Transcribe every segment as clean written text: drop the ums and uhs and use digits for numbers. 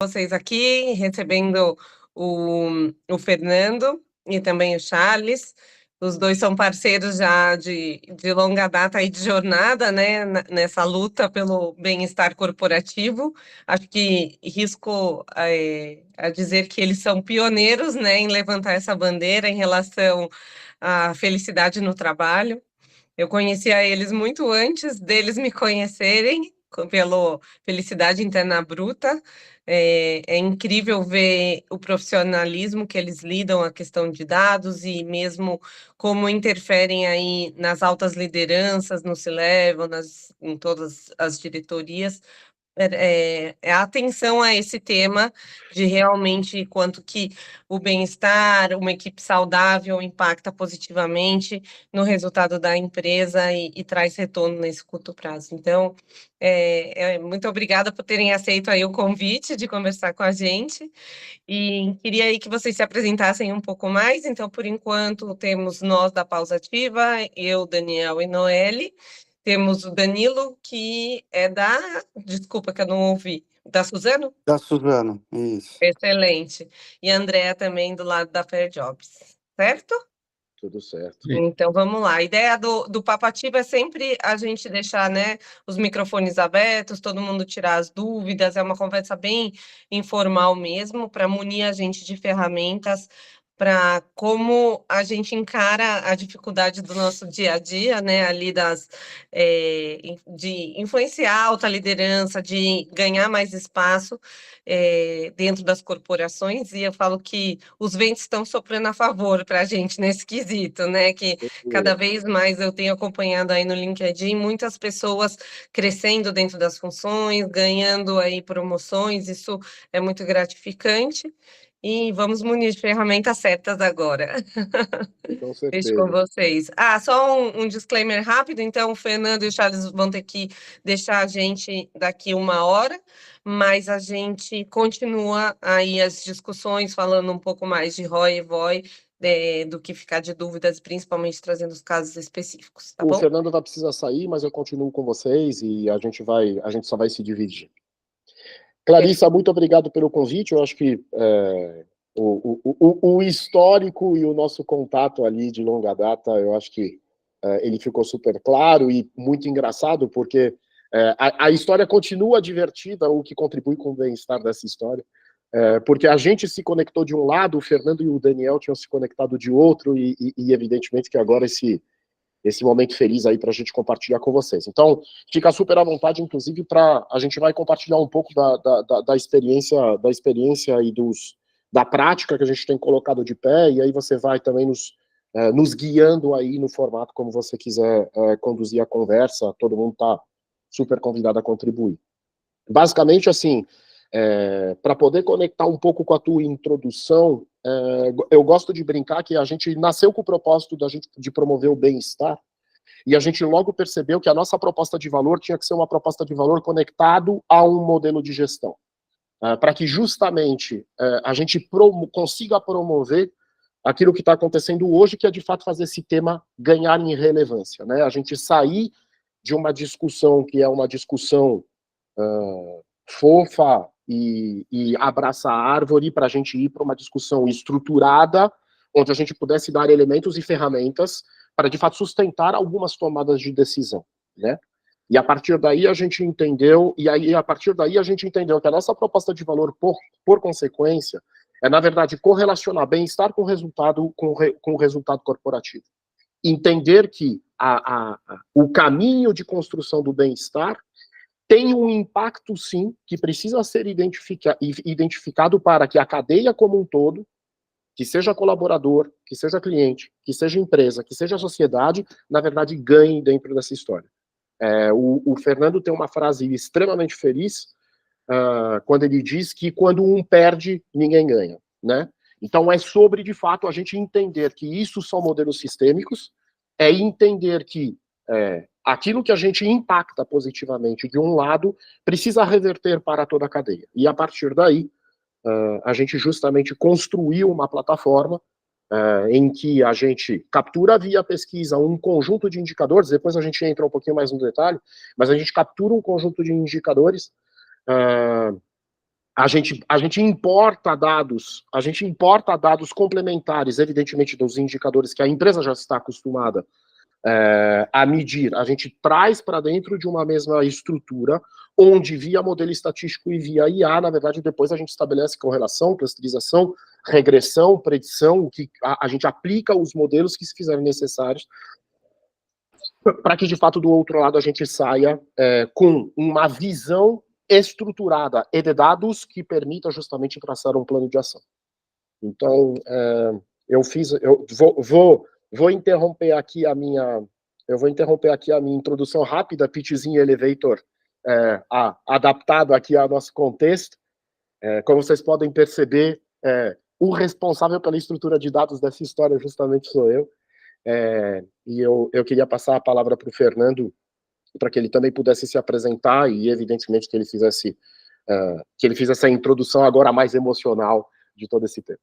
Vocês aqui, recebendo o Fernando e também o Charles. Os dois são parceiros já de longa data e de jornada, né, nessa luta pelo bem-estar corporativo. Acho que risco a dizer que eles são pioneiros, né, em levantar essa bandeira em relação à felicidade no trabalho. Eu conhecia eles muito antes deles me conhecerem, pelo Felicidade Interna Bruta. É incrível ver o profissionalismo que eles lidam a questão de dados e mesmo como interferem aí nas altas lideranças, no C-Level, em todas as diretorias. A atenção a esse tema de realmente quanto que o bem-estar, uma equipe saudável impacta positivamente no resultado da empresa e traz retorno nesse curto prazo. Então, muito obrigada por terem aceito aí o convite de conversar com a gente e queria aí que vocês se apresentassem um pouco mais. Então, por enquanto, temos nós da Pausa Ativa, eu, Daniel e Noelle. Temos o Danilo, que é da... Desculpa que eu não ouvi. Da Suzano? Da Suzano, isso. Excelente. E a Andrea também, do lado da Fair Jobs. Certo? Tudo certo. Então, vamos lá. A ideia do Papo Ativo é sempre a gente deixar, né, os microfones abertos, todo mundo tirar as dúvidas. É uma conversa bem informal mesmo, para munir a gente de ferramentas para como a gente encara a dificuldade do nosso dia a dia, né, ali de influenciar a alta liderança, de ganhar mais espaço dentro das corporações, e eu falo que os ventos estão soprando a favor para a gente nesse quesito, né, que cada vez mais eu tenho acompanhado aí no LinkedIn muitas pessoas crescendo dentro das funções, ganhando aí promoções, isso é muito gratificante. E vamos munir de ferramentas certas agora. Com certeza. Deixo com vocês. Só um disclaimer rápido, então o Fernando e o Charles vão ter que deixar a gente daqui 1 hora, mas a gente continua aí as discussões, falando um pouco mais de ROI e VOI, do que ficar de dúvidas, principalmente trazendo os casos específicos, tá O bom? Fernando vai precisar sair, mas eu continuo com vocês e a gente só vai se dividir. Clarissa, muito obrigado pelo convite. Eu acho que o histórico e o nosso contato ali de longa data, eu acho que ele ficou super claro e muito engraçado, porque a história continua divertida, o que contribui com o bem-estar dessa história, porque a gente se conectou de um lado, o Fernando e o Daniel tinham se conectado de outro, e evidentemente que agora esse momento feliz aí para a gente compartilhar com vocês. Então, fica super à vontade, inclusive, a gente vai compartilhar um pouco da experiência e da prática que a gente tem colocado de pé, e aí você vai também nos guiando aí no formato como você quiser conduzir a conversa, todo mundo está super convidado a contribuir. Basicamente, assim, para poder conectar um pouco com a tua introdução, eu gosto de brincar que a gente nasceu com o propósito de promover o bem-estar, e a gente logo percebeu que a nossa proposta de valor tinha que ser uma proposta de valor conectado a um modelo de gestão, para que justamente a gente consiga promover aquilo que está acontecendo hoje, que é de fato fazer esse tema ganhar em relevância, né? A gente sair de uma discussão que é uma discussão fofa e abraça a árvore, para a gente ir para uma discussão estruturada, onde a gente pudesse dar elementos e ferramentas para, de fato, sustentar algumas tomadas de decisão, né? E a partir daí a gente entendeu, que a nossa proposta de valor, por consequência, na verdade, correlacionar bem-estar com o resultado corporativo. Entender que o caminho de construção do bem-estar tem um impacto, sim, que precisa ser identificado para que a cadeia como um todo, que seja colaborador, que seja cliente, que seja empresa, que seja sociedade, na verdade, ganhe dentro dessa história. O Fernando tem uma frase extremamente feliz quando ele diz que quando um perde, ninguém ganha, né? Então é sobre, de fato, a gente entender que isso são modelos sistêmicos, é entender que aquilo que a gente impacta positivamente de um lado precisa reverter para toda a cadeia. E a partir daí, a gente justamente construiu uma plataforma em que a gente captura via pesquisa um conjunto de indicadores, depois a gente entra um pouquinho mais no detalhe, mas a gente captura um conjunto de indicadores A gente importa dados complementares, evidentemente, dos indicadores que a empresa já está acostumada a medir. A gente traz para dentro de uma mesma estrutura, onde via modelo estatístico e via IA, na verdade, depois a gente estabelece correlação, clusterização, regressão, predição, que a gente aplica os modelos que se fizerem necessários para que, de fato, do outro lado a gente saia com uma visão estruturada e de dados que permita justamente traçar um plano de ação. Então, eu vou interromper aqui a minha introdução rápida, pitchzinho elevator, adaptado aqui ao nosso contexto. Como vocês podem perceber, o responsável pela estrutura de dados dessa história justamente sou eu. E eu queria passar a palavra para o Fernando, para que ele também pudesse se apresentar e, evidentemente, que ele fizesse a introdução agora mais emocional de todo esse tema.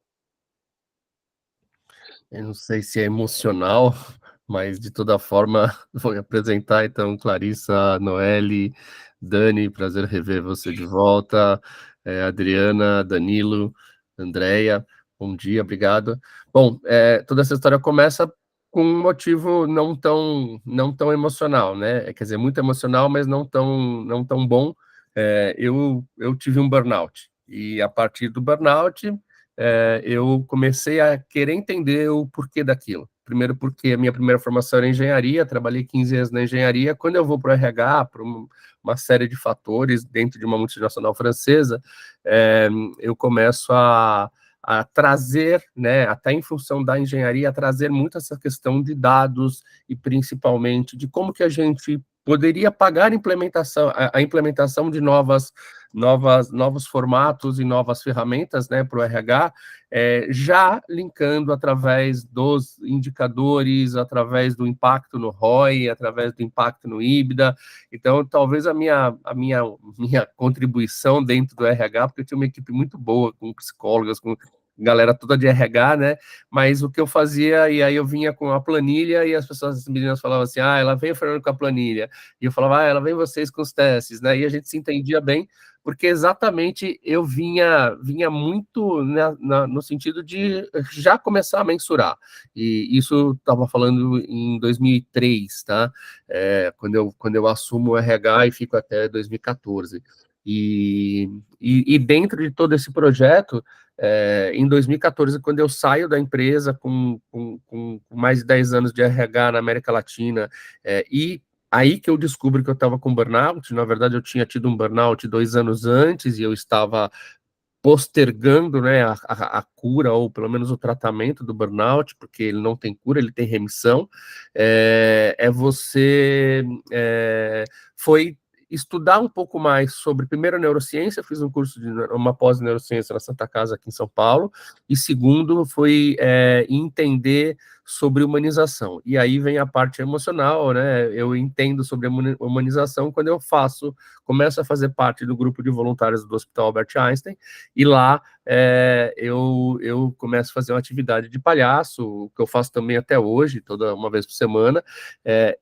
Eu não sei se é emocional, mas de toda forma vou me apresentar. Então, Clarissa, Noeli, Dani, prazer rever você de volta, Adriana, Danilo, Andréia, bom dia, obrigado. Bom, toda essa história começa com um motivo não tão emocional, né? Quer dizer, muito emocional, mas não tão bom. Eu tive um burnout, e a partir do burnout eu comecei a querer entender o porquê daquilo. Primeiro porque a minha primeira formação era em engenharia, trabalhei 15 anos na engenharia. Quando eu vou para o RH, por uma série de fatores dentro de uma multinacional francesa, eu começo a trazer, né, até em função da engenharia, a trazer muito essa questão de dados e principalmente de como que a gente poderia pagar a implementação de novos formatos e novas ferramentas, né, para o RH, já linkando através dos indicadores, através do impacto no ROI, através do impacto no EBITDA. Então, talvez a minha contribuição dentro do RH, porque eu tinha uma equipe muito boa, com psicólogas, com galera toda de RH, né, mas o que eu fazia, e aí eu vinha com a planilha, e as meninas falavam assim, ela vem o Fernando com a planilha, e eu falava, ela vem vocês com os testes, né, e a gente se entendia bem, porque exatamente eu vinha muito no sentido de já começar a mensurar, e isso estava falando em 2003, tá, quando eu assumo o RH e fico até 2014, e dentro de todo esse projeto, em 2014, quando eu saio da empresa com mais de 10 anos de RH na América Latina, e aí que eu descubro que eu estava com burnout. Na verdade, eu tinha tido um burnout 2 anos antes, e eu estava postergando, né, a cura, ou pelo menos o tratamento do burnout, porque ele não tem cura, ele tem remissão. Foi estudar um pouco mais sobre, primeiro, neurociência. Fiz um curso de uma pós-neurociência na Santa Casa, aqui em São Paulo, e segundo, foi entender sobre humanização. E aí vem a parte emocional, né? Eu entendo sobre a humanização quando eu começo a fazer parte do grupo de voluntários do Hospital Albert Einstein, e lá eu começo a fazer uma atividade de palhaço, o que eu faço também até hoje, toda uma vez por semana,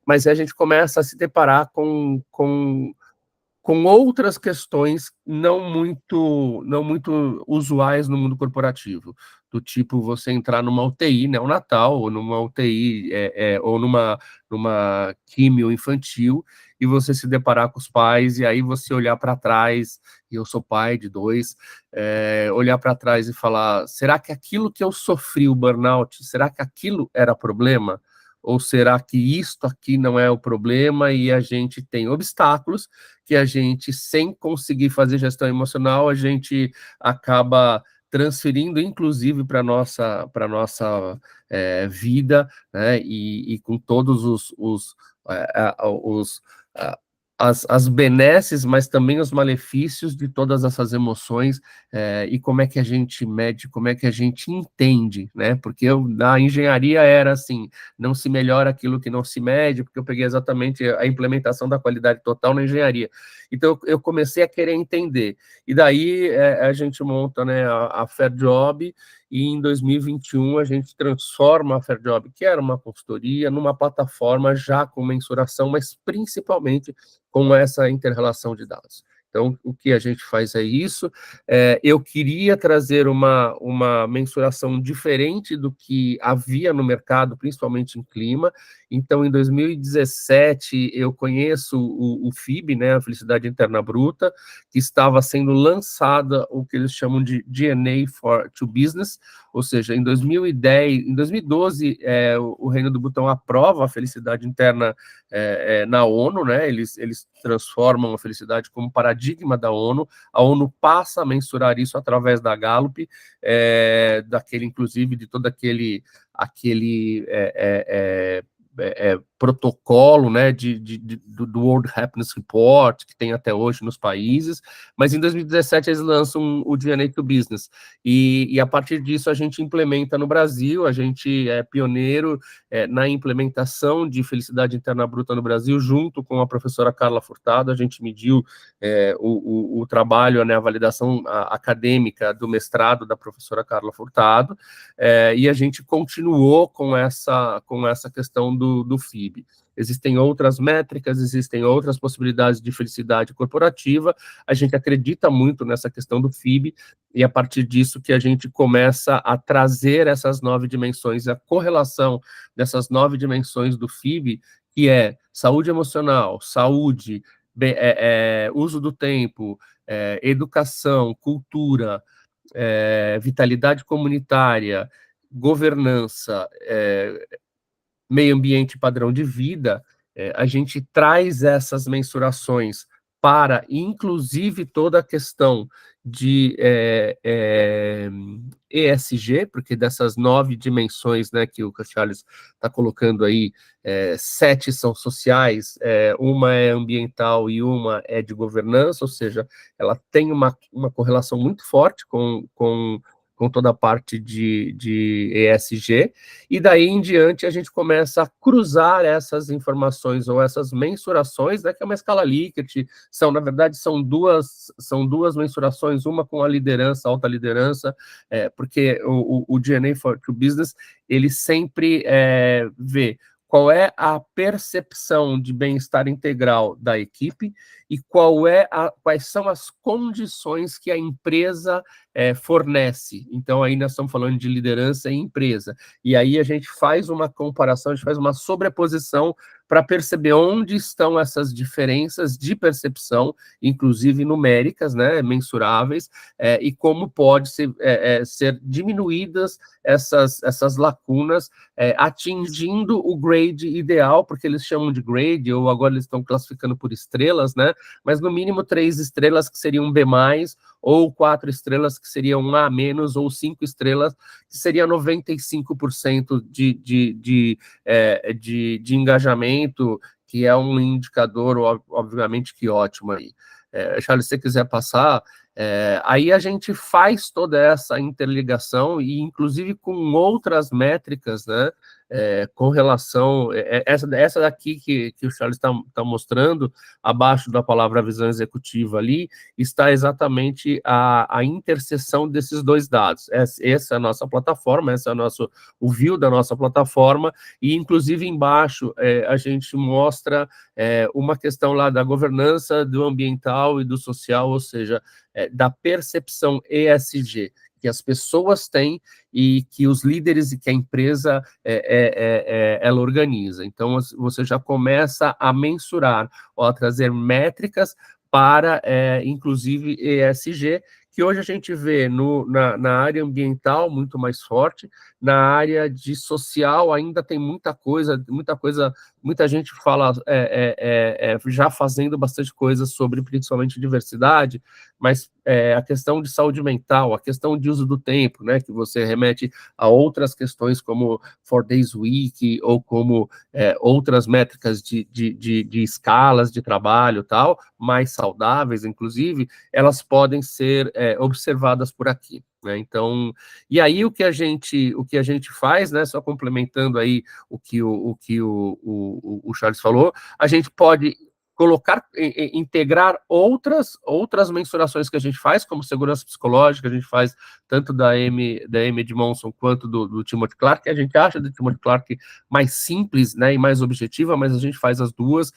mas aí a gente começa a se deparar com outras questões não muito usuais no mundo corporativo, do tipo você entrar numa UTI neonatal, ou numa UTI, ou numa químio infantil, e você se deparar com os pais, e aí você olhar para trás, e eu sou pai de 2, olhar para trás e falar, será que aquilo que eu sofri, o burnout, será que aquilo era problema? Ou será que isto aqui não é o problema, e a gente tem obstáculos que a gente, sem conseguir fazer gestão emocional, a gente acaba transferindo, inclusive, para a nossa vida, né, e com todos as benesses, mas também os malefícios de todas essas emoções, e como é que a gente mede, como é que a gente entende, né? Porque na engenharia era assim, não se melhora aquilo que não se mede, porque eu peguei exatamente a implementação da qualidade total na engenharia. Então eu comecei a querer entender, e daí a gente monta, né, a Fair Job, e em 2021 a gente transforma a Fair Job, que era uma consultoria, numa plataforma já com mensuração, mas principalmente com essa inter-relação de dados. Então, o que a gente faz é isso. Eu queria trazer uma mensuração diferente do que havia no mercado, principalmente em clima. Então, em 2017, eu conheço o FIB, né, a Felicidade Interna Bruta, que estava sendo lançada o que eles chamam de DNA to Business, ou seja, em 2012, o Reino do Butão aprova a felicidade interna na ONU, né? Eles transformam a felicidade como paradigma da ONU. A ONU passa a mensurar isso através da Gallup, inclusive de todo aquele protocolo, né, do World Happiness Report, que tem até hoje nos países, mas em 2017 eles lançam o DNA to Business, e a partir disso a gente implementa no Brasil, a gente é pioneiro na implementação de felicidade interna bruta no Brasil, junto com a professora Carla Furtado. A gente mediu o trabalho, né, a validação acadêmica do mestrado da professora Carla Furtado, e a gente continuou com essa questão do FIB. Existem outras métricas, existem outras possibilidades de felicidade corporativa. A gente acredita muito nessa questão do FIB, e a partir disso que a gente começa a trazer essas 9 dimensões, a correlação dessas 9 dimensões do FIB, que é saúde emocional, saúde, uso do tempo, educação, cultura, vitalidade comunitária, governança, meio ambiente e padrão de vida. A gente traz essas mensurações para, inclusive, toda a questão de ESG, porque dessas 9 dimensões, né, que o Charles está colocando aí, 7 são sociais, uma é ambiental e uma é de governança, ou seja, ela tem uma correlação muito forte com toda a parte de ESG, e daí em diante a gente começa a cruzar essas informações ou essas mensurações, né, que é uma escala Likert, na verdade são duas mensurações, uma com a liderança, alta liderança, porque o DNA to Business, ele sempre vê qual é a percepção de bem-estar integral da equipe e quais são as condições que a empresa fornece. Então, aí nós estamos falando de liderança e empresa. E aí a gente faz uma comparação, a gente faz uma sobreposição para perceber onde estão essas diferenças de percepção, inclusive numéricas, né, mensuráveis, e como pode ser diminuídas essas lacunas, atingindo o grade ideal, porque eles chamam de grade, ou agora eles estão classificando por estrelas, né, mas no mínimo 3 estrelas, que seriam B+, ou 4 estrelas, que seriam um A-, ou 5 estrelas, que seria 95% de engajamento, que é um indicador, obviamente, que ótimo aí. Charles, se você quiser passar, aí a gente faz toda essa interligação, e inclusive com outras métricas, né, com relação, essa daqui que o Charles está mostrando, abaixo da palavra visão executiva ali, está exatamente a interseção desses dois dados. Essa é a nossa plataforma, esse é o view da nossa plataforma, e inclusive embaixo a gente mostra uma questão lá da governança, do ambiental e do social, ou seja, da percepção ESG que as pessoas têm e que os líderes e que a empresa ela organiza. Então, você já começa a mensurar ou a trazer métricas para, inclusive, ESG, que hoje a gente vê na área ambiental muito mais forte, na área de social ainda tem muita gente fala já fazendo bastante coisa sobre principalmente diversidade, mas a questão de saúde mental, a questão de uso do tempo, né, que você remete a outras questões como 4 Days Week, ou como outras métricas de escalas de trabalho tal, mais saudáveis, inclusive, elas podem ser observadas por aqui, né? Então, e aí o que a gente faz, né, só complementando aí o que o Charles falou, a gente pode integrar outras mensurações que a gente faz, como segurança psicológica, a gente faz tanto da Amy Edmondson quanto do Timothy Clark. A gente acha do Timothy Clark mais simples, né, e mais objetiva, mas a gente faz as duas,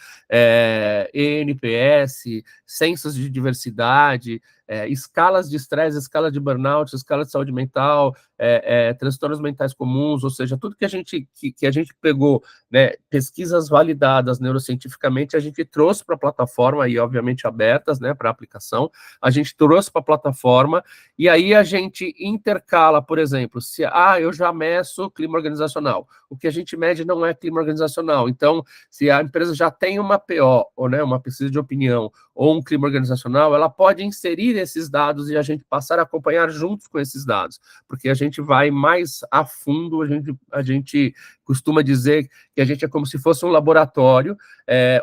ENPS, censos de diversidade, escalas de estresse, escala de burnout, escala de saúde mental, transtornos mentais comuns, ou seja, tudo que a gente pegou, né, pesquisas validadas neurocientificamente, a gente trouxe para a plataforma, e obviamente abertas, né, para aplicação, a gente trouxe para a plataforma, e aí a gente intercala, por exemplo, se eu já meço clima organizacional, o que a gente mede não é clima organizacional, então, se a empresa já tem uma PO, ou, né, uma pesquisa de opinião, ou um clima organizacional, ela pode inserir esses dados e a gente passar a acompanhar juntos com esses dados, porque a gente vai mais a fundo, a gente costuma dizer que a gente é como se fosse um laboratório,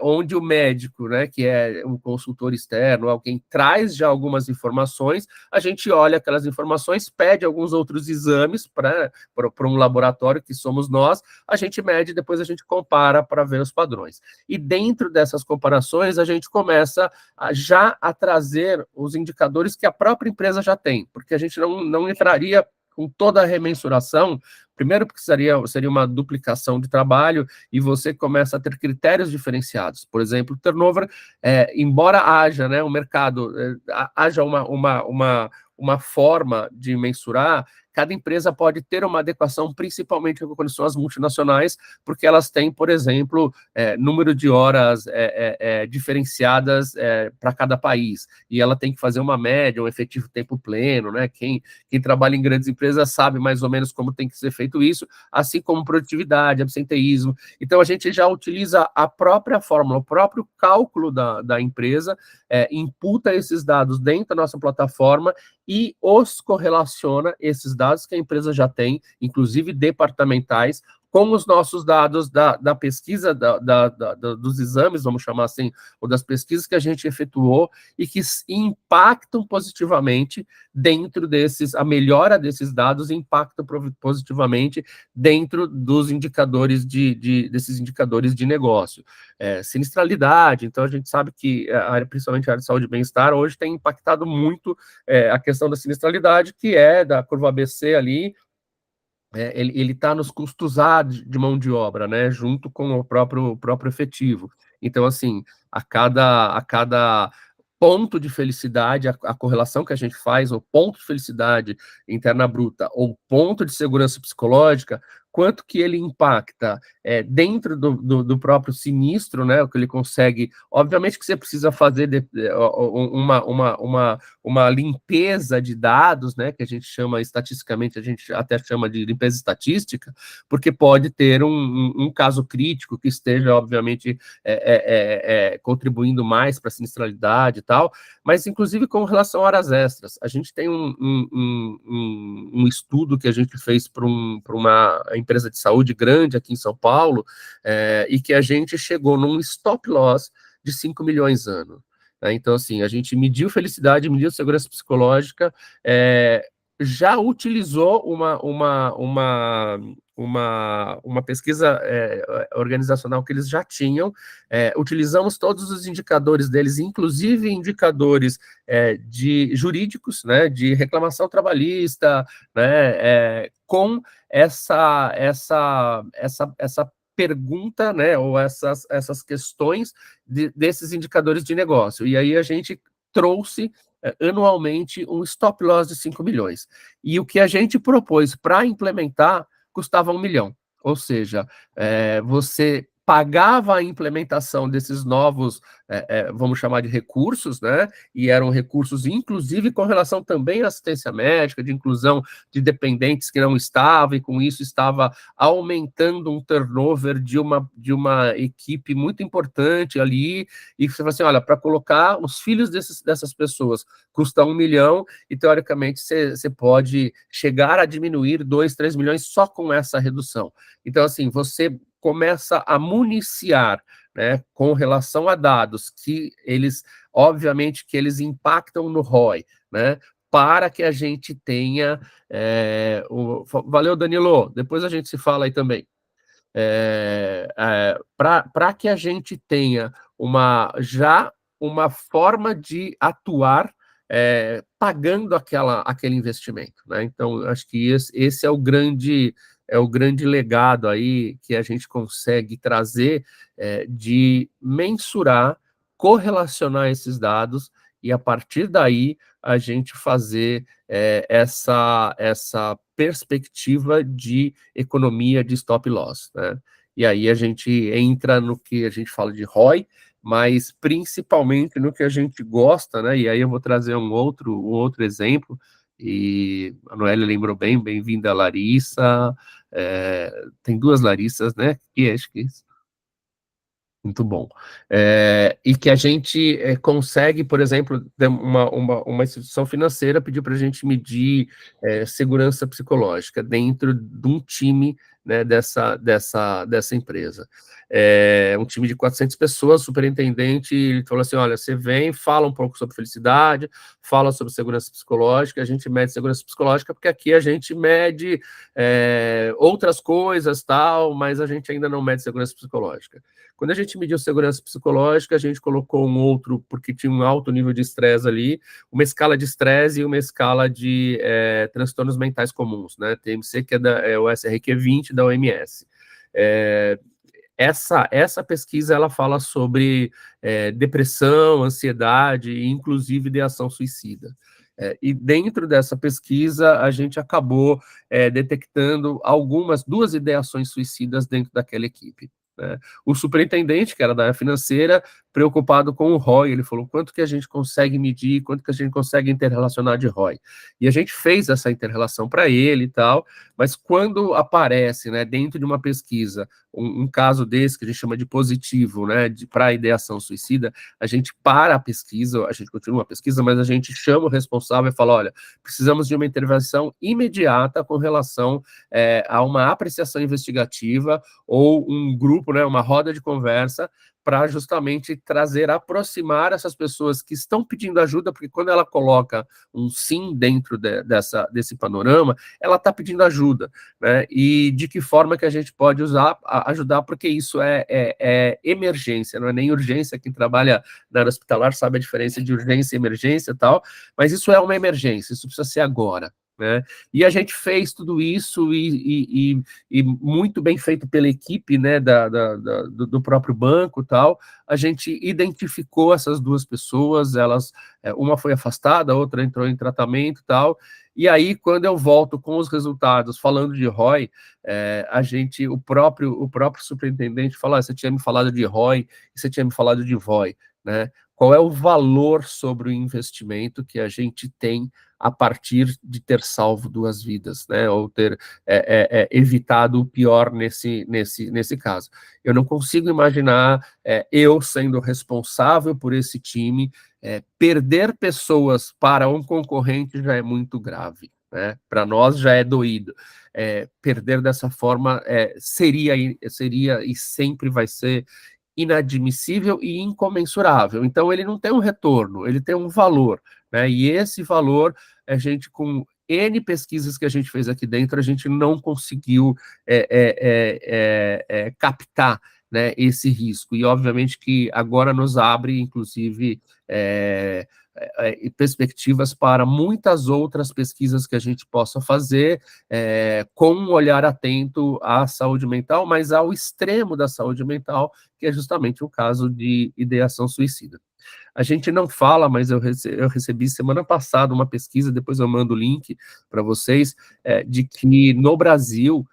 onde o médico, né, que é um consultor externo, alguém traz já algumas informações, a gente olha aquelas informações, pede alguns outros exames para um laboratório que somos nós, a gente mede, depois a gente compara para ver os padrões. E dentro dessas comparações, a gente começa já a trazer os indicadores que a própria empresa já tem, porque a gente não entraria com toda a remensuração, primeiro porque seria uma duplicação de trabalho e você começa a ter critérios diferenciados. Por exemplo, turnover, embora haja, né, um mercado, haja uma forma de mensurar, cada empresa pode ter uma adequação, principalmente quando são as multinacionais, porque elas têm, por exemplo, número de horas diferenciadas para cada país, e ela tem que fazer uma média, um efetivo tempo pleno, né? Quem trabalha em grandes empresas sabe mais ou menos como tem que ser feito isso, assim como produtividade, absenteísmo. Então, a gente já utiliza a própria fórmula, o próprio cálculo da empresa, imputa esses dados dentro da nossa plataforma e os correlaciona, esses dados que a empresa já tem, inclusive departamentais, com os nossos dados da pesquisa, dos exames, vamos chamar assim, ou das pesquisas que a gente efetuou e que impactam positivamente dentro a melhora desses dados impacta positivamente dentro dos indicadores desses indicadores de negócio. Sinistralidade, então a gente sabe que principalmente a área de saúde e bem-estar hoje tem impactado muito a questão da sinistralidade, que é da curva ABC ali, ele está nos custos A de mão de obra, né, junto com o próprio efetivo. Então, assim, a cada ponto de felicidade, a correlação que a gente faz, o ponto de felicidade interna bruta, ou ponto de segurança psicológica, quanto que ele impacta dentro do próprio sinistro, né, o que ele consegue, obviamente que você precisa fazer uma limpeza de dados, né, que a gente chama, estatisticamente, a gente até chama de limpeza estatística, porque pode ter um caso crítico que esteja, obviamente, contribuindo mais para a sinistralidade e tal, mas, inclusive, com relação a horas extras, a gente tem um estudo que a gente fez para uma empresa de saúde grande aqui em São Paulo, e que a gente chegou num stop loss de 5 milhões ano. Então, assim, a gente mediu felicidade, mediu segurança psicológica, já utilizou uma pesquisa organizacional que eles já tinham, utilizamos todos os indicadores deles, inclusive indicadores de jurídicos, né, de reclamação trabalhista, né, com essa pergunta, né, ou essas questões desses indicadores de negócio. E aí a gente trouxe anualmente um stop loss de 5 milhões. E o que a gente propôs para implementar custava 1 milhão. Ou seja, você pagava a implementação desses novos, vamos chamar de recursos, né? E eram recursos, inclusive, com relação também à assistência médica, de inclusão de dependentes que não estavam, e com isso estava aumentando um turnover de uma equipe muito importante ali, e você fala assim, olha, para colocar os filhos dessas pessoas custa 1 milhão, e teoricamente você pode chegar a diminuir 2, 3 milhões só com essa redução. Então, assim, você começa a municiar, né, com relação a dados que eles, obviamente, que eles impactam no ROI, né, para que a gente tenha... Valeu, Danilo, depois a gente se fala aí também. Para que a gente tenha uma forma de atuar pagando aquele investimento, né? Então, acho que esse é o grande legado aí que a gente consegue trazer, de mensurar, correlacionar esses dados e, a partir daí, a gente fazer essa perspectiva de economia de stop loss, né? E aí a gente entra no que a gente fala de ROI, mas principalmente no que a gente gosta, né? E aí eu vou trazer um outro exemplo, e a Noélia lembrou bem, bem-vinda, Larissa, tem duas Larissas, né? E acho que muito bom. E que a gente consegue, por exemplo, uma instituição financeira pediu para a gente medir segurança psicológica dentro de um time, né, dessa empresa. Um time de 400 pessoas, superintendente, ele falou assim, olha, você vem, fala um pouco sobre felicidade, fala sobre segurança psicológica, a gente mede segurança psicológica, porque aqui a gente mede outras coisas, tal, mas a gente ainda não mede segurança psicológica. Quando a gente mediu segurança psicológica, a gente colocou um outro, porque tinha um alto nível de estresse ali, uma escala de estresse e uma escala de transtornos mentais comuns, né? TMC, que é o SRQ-20 da OMS. Essa pesquisa, ela fala sobre depressão, ansiedade e, inclusive, ideação suicida. E dentro dessa pesquisa, a gente acabou detectando duas ideações suicidas dentro daquela equipe. Né? O superintendente, que era da área financeira, preocupado com o ROI, ele falou, quanto que a gente consegue medir, quanto que a gente consegue interrelacionar de ROI. E a gente fez essa interrelação para ele e tal, mas quando aparece, né, dentro de uma pesquisa, um caso desse, que a gente chama de positivo, né, para a ideação suicida, a gente para a pesquisa, a gente continua a pesquisa, mas a gente chama o responsável e fala, olha, precisamos de uma intervenção imediata com relação a uma apreciação investigativa ou um grupo, né, uma roda de conversa, para justamente aproximar essas pessoas que estão pedindo ajuda, porque quando ela coloca um sim dentro desse panorama, ela está pedindo ajuda, né? E de que forma que a gente pode ajudar, porque isso é emergência, não é nem urgência. Quem trabalha na área hospitalar sabe a diferença de urgência e emergência e tal, mas isso é uma emergência, isso precisa ser agora. Né? E a gente fez tudo isso e muito bem feito pela equipe, né, do próprio banco e tal. A gente identificou essas duas pessoas, uma foi afastada, a outra entrou em tratamento e tal. E aí, quando eu volto com os resultados, falando de ROI, o próprio superintendente falou, você tinha me falado de ROI, e você tinha me falado de VOI, né? Qual é o valor sobre o investimento que a gente tem a partir de ter salvo duas vidas, né? Ou ter evitado o pior nesse caso. Eu não consigo imaginar eu sendo responsável por esse time, perder pessoas para um concorrente já é muito grave, né? Para nós já é doído. Perder dessa forma seria e sempre vai ser inadmissível e incomensurável. Então, ele não tem um retorno, ele tem um valor, né? E esse valor, a gente, com N pesquisas que a gente fez aqui dentro, a gente não conseguiu captar, né, esse risco. E, obviamente, que agora nos abre, inclusive, perspectivas para muitas outras pesquisas que a gente possa fazer com um olhar atento à saúde mental, mas ao extremo da saúde mental, que é justamente o caso de ideação suicida. A gente não fala, mas eu recebi semana passada uma pesquisa, depois eu mando o link para vocês, de que no Brasil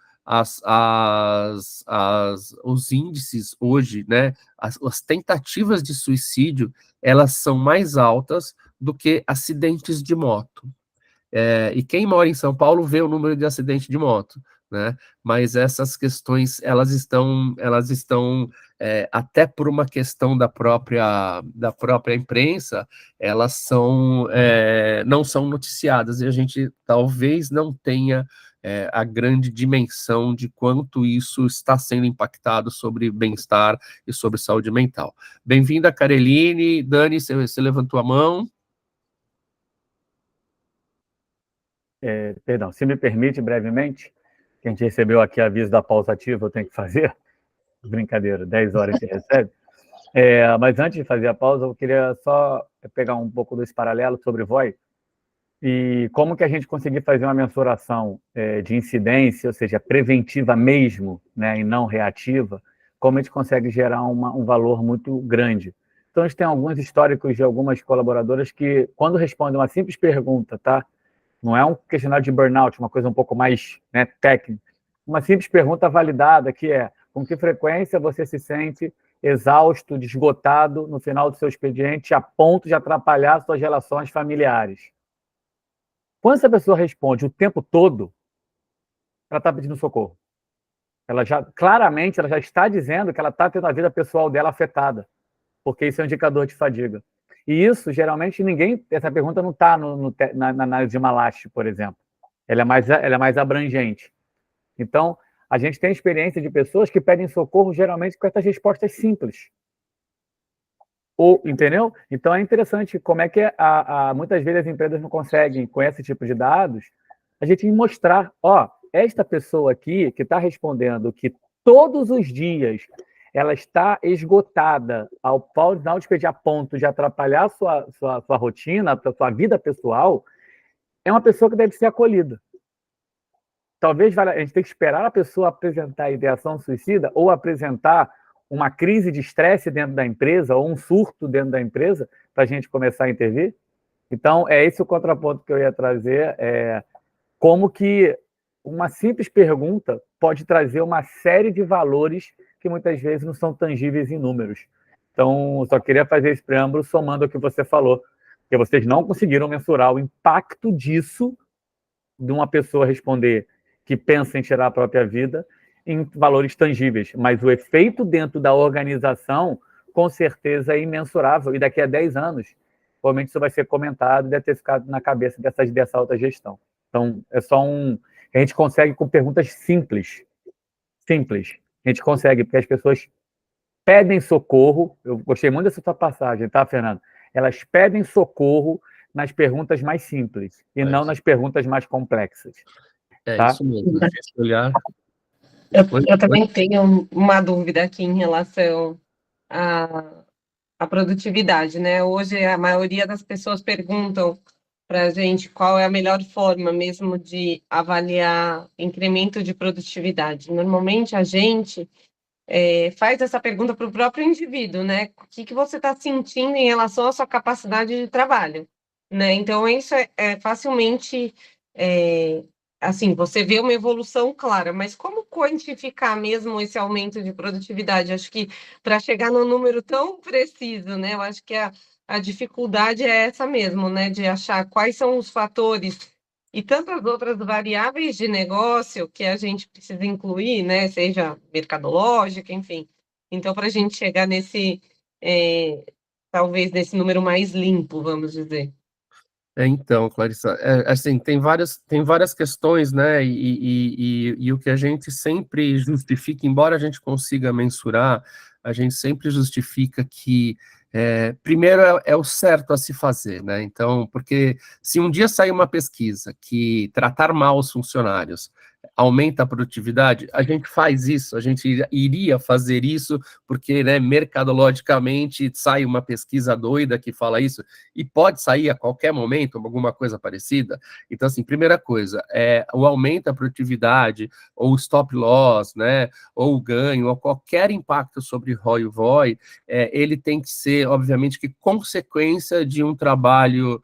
os índices hoje, né, as tentativas de suicídio, elas são mais altas do que acidentes de moto. E quem mora em São Paulo vê o número de acidentes de moto, né? Mas essas questões, elas estão até por uma questão da própria imprensa, elas não são noticiadas, e a gente talvez não tenha a grande dimensão de quanto isso está sendo impactado sobre bem-estar e sobre saúde mental. Bem-vinda, Caroline. Dani, você levantou a mão. Perdão, se me permite brevemente, que a gente recebeu aqui aviso da pausa ativa, eu tenho que fazer. Brincadeira, 10 horas a gente recebe. Mas antes de fazer a pausa, eu queria só pegar um pouco desse paralelo sobre VOI e como que a gente conseguir fazer uma mensuração de incidência, ou seja, preventiva mesmo, né, e não reativa, como a gente consegue gerar um valor muito grande. Então, a gente tem alguns históricos de algumas colaboradoras que, quando respondem uma simples pergunta, tá? Não é um questionário de burnout, uma coisa um pouco mais, né, técnica. Uma simples pergunta validada, que é: com que frequência você se sente exausto, esgotado no final do seu expediente, a ponto de atrapalhar suas relações familiares? Quando essa pessoa responde o tempo todo, ela está pedindo socorro. Claramente, ela já está dizendo que ela está tendo a vida pessoal dela afetada, porque isso é um indicador de fadiga. E isso, geralmente, essa pergunta não está na análise de Malachi, por exemplo. Ela é mais abrangente. Então, a gente tem experiência de pessoas que pedem socorro, geralmente, com essas respostas simples. Entendeu? Então, é interessante como é que muitas vezes as empresas não conseguem, com esse tipo de dados, a gente mostrar, esta pessoa aqui, que está respondendo que todos os dias ela está esgotada ao ponto de atrapalhar sua rotina, a sua vida pessoal, é uma pessoa que deve ser acolhida. Talvez a gente tenha que esperar a pessoa apresentar ideação suicida ou apresentar uma crise de estresse dentro da empresa ou um surto dentro da empresa para a gente começar a intervir. Então, é esse o contraponto que eu ia trazer, como que uma simples pergunta pode trazer uma série de valores que muitas vezes não são tangíveis em números. Então, só queria fazer esse preâmbulo somando ao que você falou, que vocês não conseguiram mensurar o impacto disso de uma pessoa responder que pensa em tirar a própria vida em valores tangíveis, mas o efeito dentro da organização, com certeza, é imensurável, e daqui a 10 anos, provavelmente isso vai ser comentado e deve ter ficado na cabeça dessa alta gestão. Então, é só a gente consegue com perguntas simples. A gente consegue, porque as pessoas pedem socorro. Eu gostei muito dessa sua passagem, tá, Fernando? Elas pedem socorro nas perguntas mais simples e não nas perguntas mais complexas. Tá? Isso mesmo. Esse olhar. Eu também tenho uma dúvida aqui em relação à produtividade, né? Hoje a maioria das pessoas perguntam para a gente qual é a melhor forma mesmo de avaliar incremento de produtividade. Normalmente a gente faz essa pergunta para o próprio indivíduo, né? O que você está sentindo em relação à sua capacidade de trabalho, né? Então, isso é facilmente, assim, você vê uma evolução clara, mas como quantificar mesmo esse aumento de produtividade? Acho que para chegar num número tão preciso, né? Eu acho que a dificuldade é essa mesmo, né? De achar quais são os fatores e tantas outras variáveis de negócio que a gente precisa incluir, né? Seja mercadológica, enfim. Então, para a gente chegar talvez nesse número mais limpo, vamos dizer. Então, Clarissa, assim, tem várias questões, né, e o que a gente sempre justifica, embora a gente consiga mensurar, a gente sempre justifica que, primeiro, é o certo a se fazer, né, então, porque se um dia sair uma pesquisa que tratar mal os funcionários aumenta a produtividade, a gente faz isso, a gente iria fazer isso, porque, né, mercadologicamente sai uma pesquisa doida que fala isso, e pode sair a qualquer momento alguma coisa parecida. Então, assim, primeira coisa, o aumento da produtividade, ou o stop loss, né, ou o ganho, ou qualquer impacto sobre ROI e VOI, ele tem que ser, obviamente, que consequência de um trabalho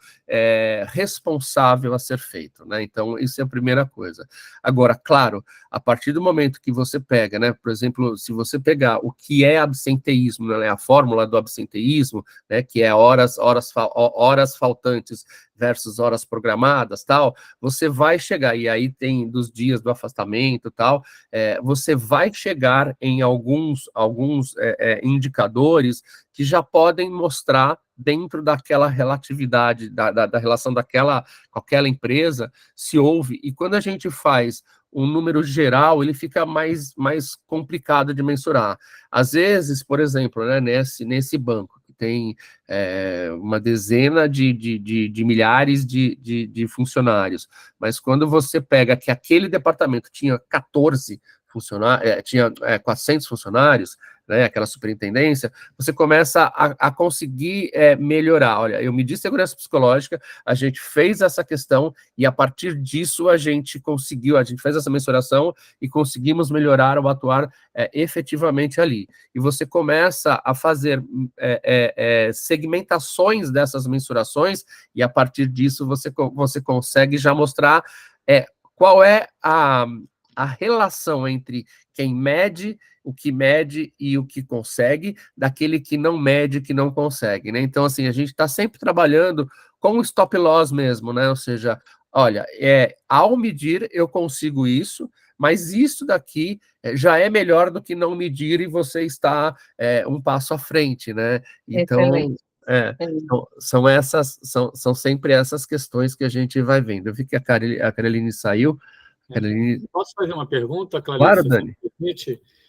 responsável a ser feito, né, então isso é a primeira coisa. Agora, claro, a partir do momento que você pega, né, por exemplo, se você pegar o que é absenteísmo, né, a fórmula do absenteísmo, né, que é horas faltantes versus horas programadas, tal, você vai chegar, e aí tem dos dias do afastamento, tal, você vai chegar em alguns indicadores que já podem mostrar dentro daquela relatividade, da relação com aquela empresa, se houve, e quando a gente faz um número geral, ele fica mais complicado de mensurar. Às vezes, por exemplo, né, nesse banco, que tem uma dezena de milhares de funcionários, mas quando você pega que aquele departamento tinha 14 funcionários, tinha 400 funcionários, né, aquela superintendência, você começa a conseguir melhorar. Olha, eu medi segurança psicológica, a gente fez essa questão e a partir disso a gente fez essa mensuração e conseguimos melhorar ou atuar efetivamente ali. E você começa a fazer segmentações dessas mensurações e a partir disso você consegue já mostrar qual é a relação entre quem mede, o que mede e o que consegue, daquele que não mede, que não consegue, né? Então, assim, a gente está sempre trabalhando com o stop loss mesmo, né? Ou seja, olha, ao medir eu consigo isso, mas isso daqui já é melhor do que não medir e você está um passo à frente, né? Então, são sempre essas questões que a gente vai vendo. Eu vi que a Caroline saiu. Posso fazer uma pergunta, Clarissa? Claro, Dani.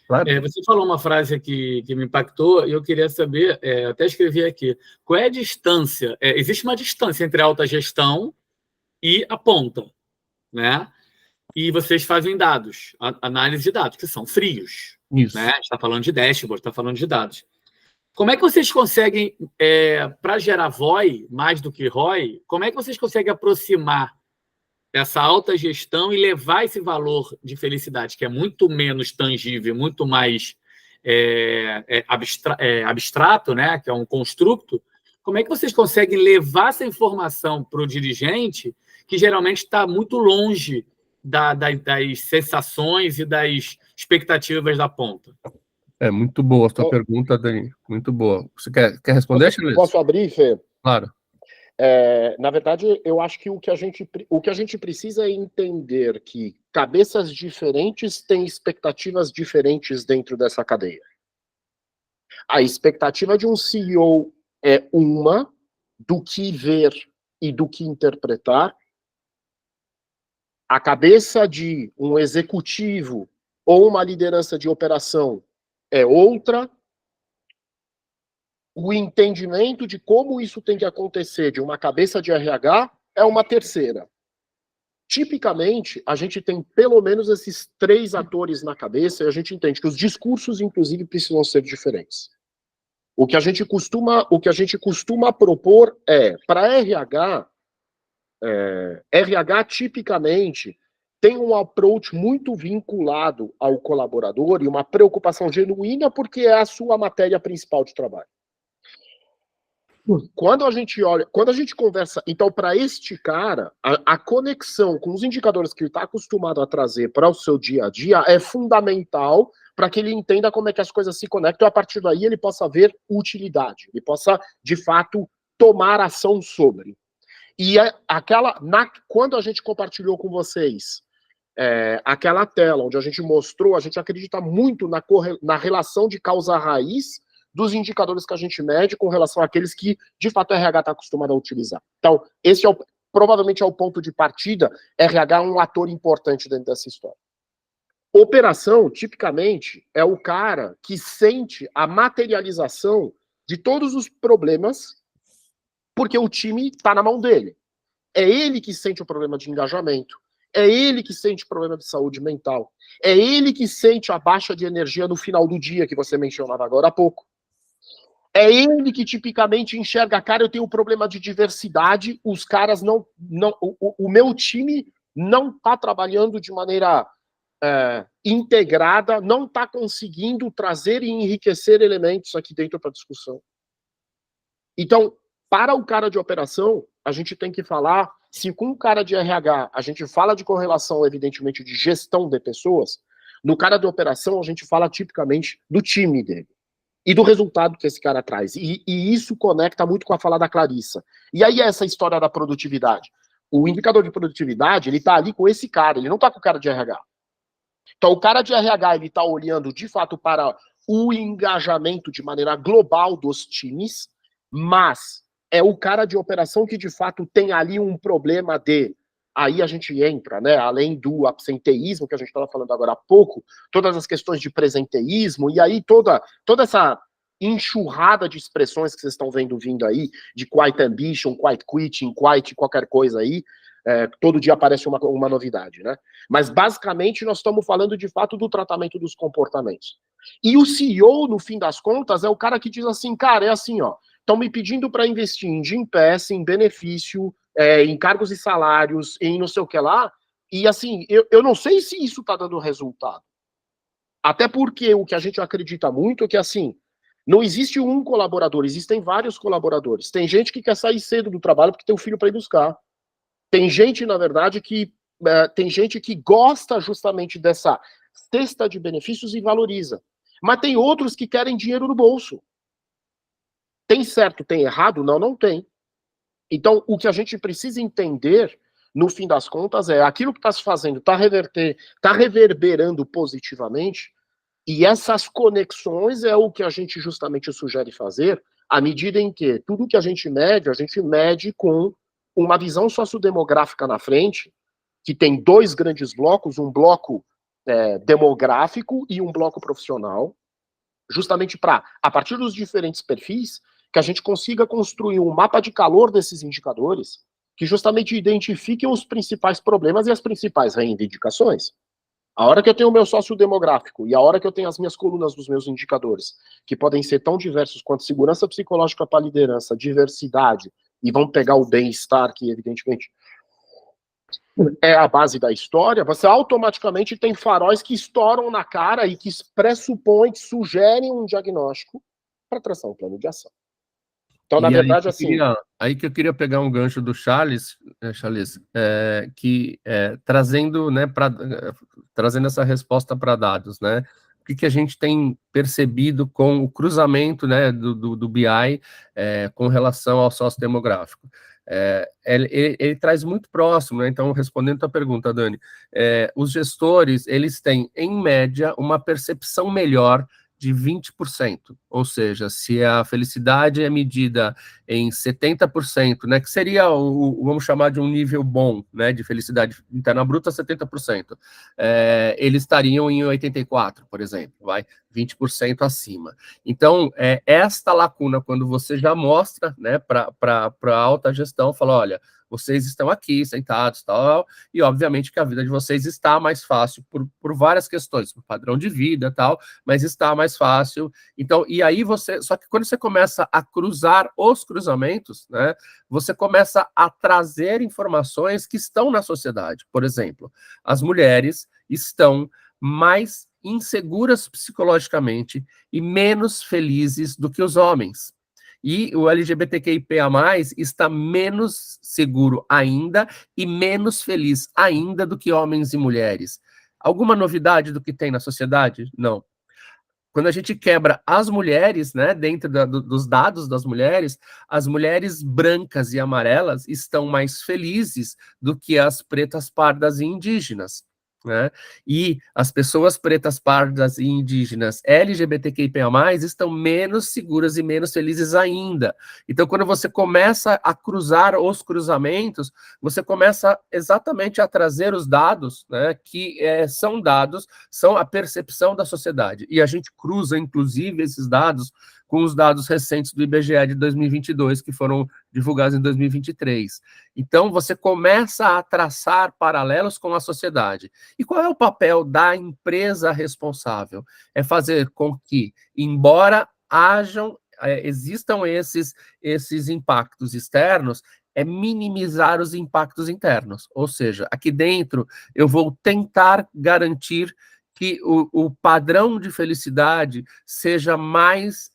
Claro. Você falou uma frase aqui que me impactou e eu queria saber, até escrevi aqui, qual é a distância? Existe uma distância entre a alta gestão e a ponta, né? E vocês fazem dados, análise de dados, que são frios. Isso. Né? A gente está falando de dashboard, está falando de dados. Como é que vocês conseguem, para gerar VOI, mais do que ROI, como é que vocês conseguem aproximar essa alta gestão e levar esse valor de felicidade, que é muito menos tangível, muito mais abstrato, né? Que é um construto, como é que vocês conseguem levar essa informação para o dirigente, que geralmente está muito longe das sensações e das expectativas da ponta? Muito boa a sua pergunta, Dani. Muito boa. Você quer responder, Luiz? Posso abrir, Fê? Claro. Na verdade, eu acho que o que a gente precisa é entender que cabeças diferentes têm expectativas diferentes dentro dessa cadeia. A expectativa de um CEO é uma, do que ver e do que interpretar. A cabeça de um executivo ou uma liderança de operação é outra. O entendimento de como isso tem que acontecer de uma cabeça de RH é uma terceira. Tipicamente, a gente tem pelo menos esses 3 atores na cabeça e a gente entende que os discursos, inclusive, precisam ser diferentes. O que a gente costuma propor para RH, RH tipicamente tem um approach muito vinculado ao colaborador e uma preocupação genuína porque é a sua matéria principal de trabalho. Quando a gente conversa, então, para este cara, a conexão com os indicadores que ele está acostumado a trazer para o seu dia a dia é fundamental para que ele entenda como é que as coisas se conectam e a partir daí ele possa ver utilidade, ele possa, de fato, tomar ação sobre. E quando a gente compartilhou com vocês aquela tela onde a gente mostrou, a gente acredita muito na relação de causa-raiz dos indicadores que a gente mede com relação àqueles que, de fato, a RH está acostumado a utilizar. Então, esse provavelmente é o ponto de partida. RH é um ator importante dentro dessa história. Operação, tipicamente, é o cara que sente a materialização de todos os problemas porque o time está na mão dele. É ele que sente o problema de engajamento, é ele que sente o problema de saúde mental, é ele que sente a baixa de energia no final do dia, que você mencionava agora há pouco. É ele que tipicamente enxerga, cara, eu tenho um problema de diversidade, os caras o meu time não está trabalhando de maneira integrada, não está conseguindo trazer e enriquecer elementos aqui dentro para a discussão. Então, para o cara de operação, a gente tem que falar, se com o cara de RH a gente fala de correlação, evidentemente, de gestão de pessoas, no cara de operação a gente fala tipicamente do time dele. E do resultado que esse cara traz. E isso conecta muito com a fala da Clarissa. E aí essa história da produtividade. O indicador de produtividade, ele está ali com esse cara, ele não está com o cara de RH. Então o cara de RH, ele está olhando de fato para o engajamento de maneira global dos times, mas é o cara de operação que de fato tem ali um problema de... Aí a gente entra, né, além do absenteísmo, que a gente estava falando agora há pouco, todas as questões de presenteísmo, e aí toda essa enxurrada de expressões que vocês estão vendo vindo aí, de quiet ambition, quiet quitting, quiet qualquer coisa aí, todo dia aparece uma novidade, né? Mas, basicamente, nós estamos falando, de fato, do tratamento dos comportamentos. E o CEO, no fim das contas, é o cara que diz assim, cara, é assim, ó, estão me pedindo para investir em Gympass, em benefício, em cargos e salários, em não sei o que lá, e assim, eu não sei se isso está dando resultado. Até porque o que a gente acredita muito é que, assim, não existe um colaborador, existem vários colaboradores. Tem gente que quer sair cedo do trabalho porque tem um filho para ir buscar. Tem gente, na verdade, que gosta justamente dessa cesta de benefícios e valoriza. Mas tem outros que querem dinheiro no bolso. Tem certo, tem errado? Não, não tem. Então, o que a gente precisa entender, no fim das contas, é aquilo que está se fazendo, está reverberando positivamente, e essas conexões é o que a gente justamente sugere fazer, à medida em que tudo que a gente mede com uma visão sociodemográfica na frente, que tem dois grandes blocos, um bloco demográfico e um bloco profissional, justamente para, a partir dos diferentes perfis, que a gente consiga construir um mapa de calor desses indicadores, que justamente identifiquem os principais problemas e as principais reivindicações. A hora que eu tenho o meu sócio demográfico e a hora que eu tenho as minhas colunas dos meus indicadores, que podem ser tão diversos quanto segurança psicológica para a liderança, diversidade, e vão pegar o bem-estar, que evidentemente é a base da história, você automaticamente tem faróis que estouram na cara e que pressupõem, que sugerem um diagnóstico para traçar um plano de ação. Então, na verdade, assim... Aí que eu queria pegar um gancho do Charles, trazendo, né, trazendo essa resposta para dados, né? O que a gente tem percebido com o cruzamento, né, do BI com relação ao sócio demográfico? Ele traz muito próximo, né? Então, respondendo a tua pergunta, Dani, os gestores, eles têm, em média, uma percepção melhor de 20%, ou seja, se a felicidade é medida em 70%, né, que seria vamos chamar de um nível bom, né, de felicidade interna bruta, 70%, eles estariam em 84%, por exemplo, 20% acima. Então, esta lacuna, quando você já mostra, né, para a alta gestão, fala, olha, vocês estão aqui sentados, tal, e obviamente que a vida de vocês está mais fácil por várias questões, por padrão de vida, tal, mas está mais fácil. Então, e aí só que quando você começa a cruzar os cruzamentos, né, você começa a trazer informações que estão na sociedade. Por exemplo, as mulheres estão mais inseguras psicologicamente e menos felizes do que os homens. E o LGBTQIA+, está menos seguro ainda e menos feliz ainda do que homens e mulheres. Alguma novidade do que tem na sociedade? Não. Quando a gente quebra as mulheres, né, dentro dos dados das mulheres, as mulheres brancas e amarelas estão mais felizes do que as pretas, pardas e indígenas. Né? E as pessoas pretas, pardas e indígenas LGBTQIA+, estão menos seguras e menos felizes ainda. Então, quando você começa a cruzar os cruzamentos, você começa exatamente a trazer os dados, né, que são a percepção da sociedade. E a gente cruza, inclusive, esses dados com os dados recentes do IBGE de 2022, que foram divulgados em 2023. Então, você começa a traçar paralelos com a sociedade. E qual é o papel da empresa responsável? É fazer com que, embora existam esses impactos externos, minimizar os impactos internos. Ou seja, aqui dentro, eu vou tentar garantir que o padrão de felicidade seja mais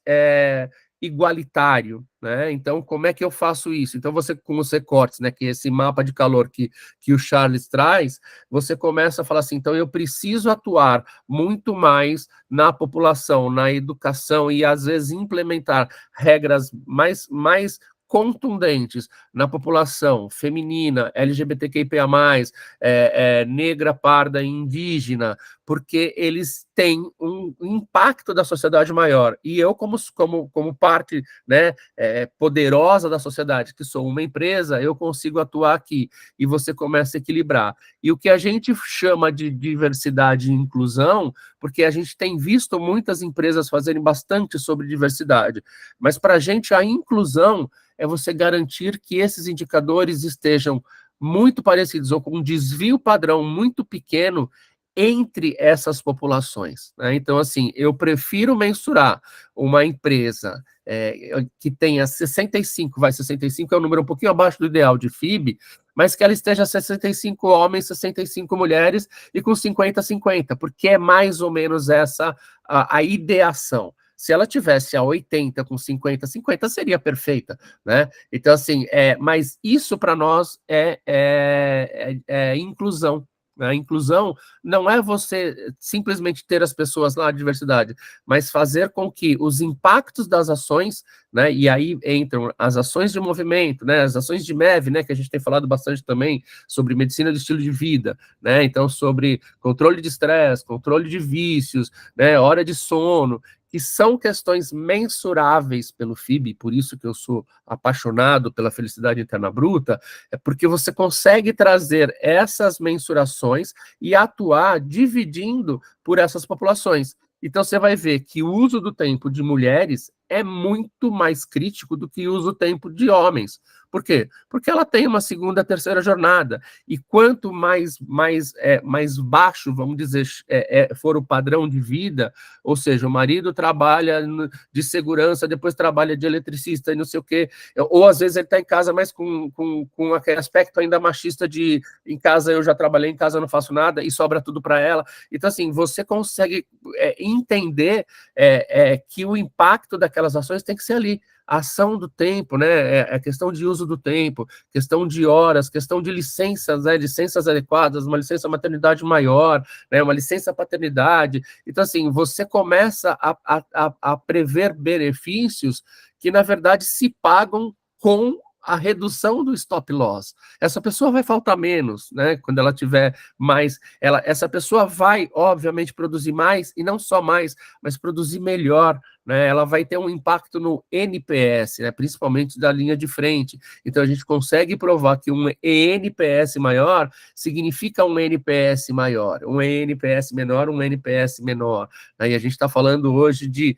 igualitário, né? Então, como é que eu faço isso? Então, você, com os recortes, né, que esse mapa de calor que o Charles traz, você começa a falar assim, então eu preciso atuar muito mais na população, na educação e, às vezes, implementar regras mais contundentes na população feminina, LGBTQIA+, negra, parda e indígena, porque eles têm um impacto da sociedade maior. E eu, como parte, né, poderosa da sociedade, que sou uma empresa, eu consigo atuar aqui. E você começa a equilibrar. E o que a gente chama de diversidade e inclusão, porque a gente tem visto muitas empresas fazerem bastante sobre diversidade, mas para a gente a inclusão é você garantir que esses indicadores estejam muito parecidos, ou com um desvio padrão muito pequeno entre essas populações, né? Então, assim, eu prefiro mensurar uma empresa que tenha 65 é um número um pouquinho abaixo do ideal de FIB, mas que ela esteja 65 homens, 65 mulheres e com 50-50, porque é mais ou menos essa a ideação. Se ela tivesse a 80 com 50-50, seria perfeita, né? Então, assim, mas isso para nós é inclusão. A inclusão não é você simplesmente ter as pessoas lá, a diversidade, mas fazer com que os impactos das ações, né, e aí entram as ações de movimento, né, as ações de MEV, né, que a gente tem falado bastante também sobre medicina do estilo de vida, né, então sobre controle de estresse, controle de vícios, né, hora de sono, que são questões mensuráveis pelo FIB, por isso que eu sou apaixonado pela felicidade interna bruta, é porque você consegue trazer essas mensurações e atuar dividindo por essas populações. Então você vai ver que o uso do tempo de mulheres é muito mais crítico do que o uso do tempo de homens. Por quê? Porque ela tem uma segunda, terceira jornada, e quanto mais baixo, vamos dizer, for o padrão de vida, ou seja, o marido trabalha de segurança, depois trabalha de eletricista e não sei o quê, ou às vezes ele está em casa, mas com aquele aspecto ainda machista de em casa eu já trabalhei, em casa eu não faço nada, e sobra tudo para ela. Então, assim, você consegue entender que o impacto daquelas ações tem que ser ali. A ação do tempo, né? É questão de uso do tempo, questão de horas, questão de licenças, né? Licenças adequadas, uma licença maternidade maior, né? Uma licença paternidade. Então, assim, você começa a prever benefícios que, na verdade, se pagam com a redução do stop loss. Essa pessoa vai faltar menos, né? Quando ela tiver mais, essa pessoa vai, obviamente, produzir mais, e não só mais, mas produzir melhor, né? Ela vai ter um impacto no NPS, né? Principalmente da linha de frente. Então, a gente consegue provar que um NPS maior significa um NPS maior, um NPS menor, um NPS menor. Aí a gente está falando hoje de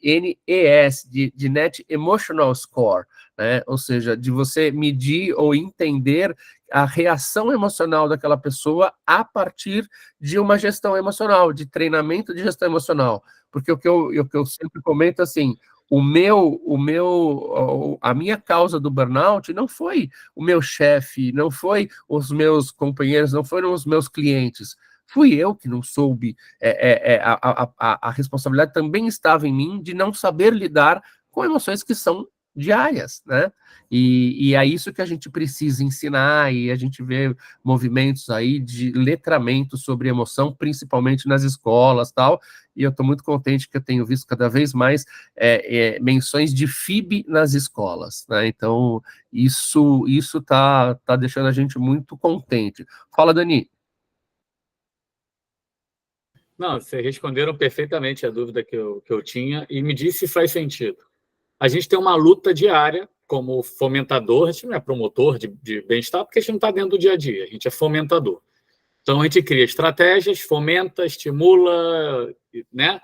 NES, de Net Emotional Score, né? Ou seja, de você medir ou entender a reação emocional daquela pessoa a partir de uma gestão emocional, de treinamento de gestão emocional. Porque o que eu sempre comento assim, a minha causa do burnout não foi o meu chefe, não foi os meus companheiros, não foram os meus clientes. Fui eu que não soube, a responsabilidade também estava em mim de não saber lidar com emoções que são diárias, né? E é isso que a gente precisa ensinar, e a gente vê movimentos aí de letramento sobre emoção, principalmente nas escolas, tal, e eu estou muito contente que eu tenho visto cada vez mais menções de FIB nas escolas, né? Então, isso tá deixando a gente muito contente. Fala, Dani. Não, vocês responderam perfeitamente a dúvida que eu tinha e me disse se faz sentido. A gente tem uma luta diária como fomentador, a gente não é promotor de bem-estar, porque a gente não está dentro do dia a dia, a gente é fomentador. Então, a gente cria estratégias, fomenta, estimula, né?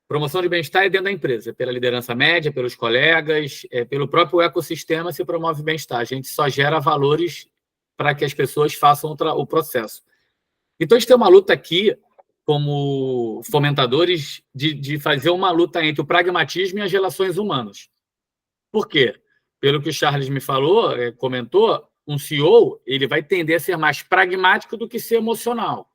Promoção de bem-estar é dentro da empresa, pela liderança média, pelos colegas, pelo próprio ecossistema se promove bem-estar. A gente só gera valores para que as pessoas façam o processo. Então, a gente tem uma luta aqui, como fomentadores, de fazer uma luta entre o pragmatismo e as relações humanas. Por quê? Pelo que o Charles me falou, comentou, um CEO ele vai tender a ser mais pragmático do que ser emocional.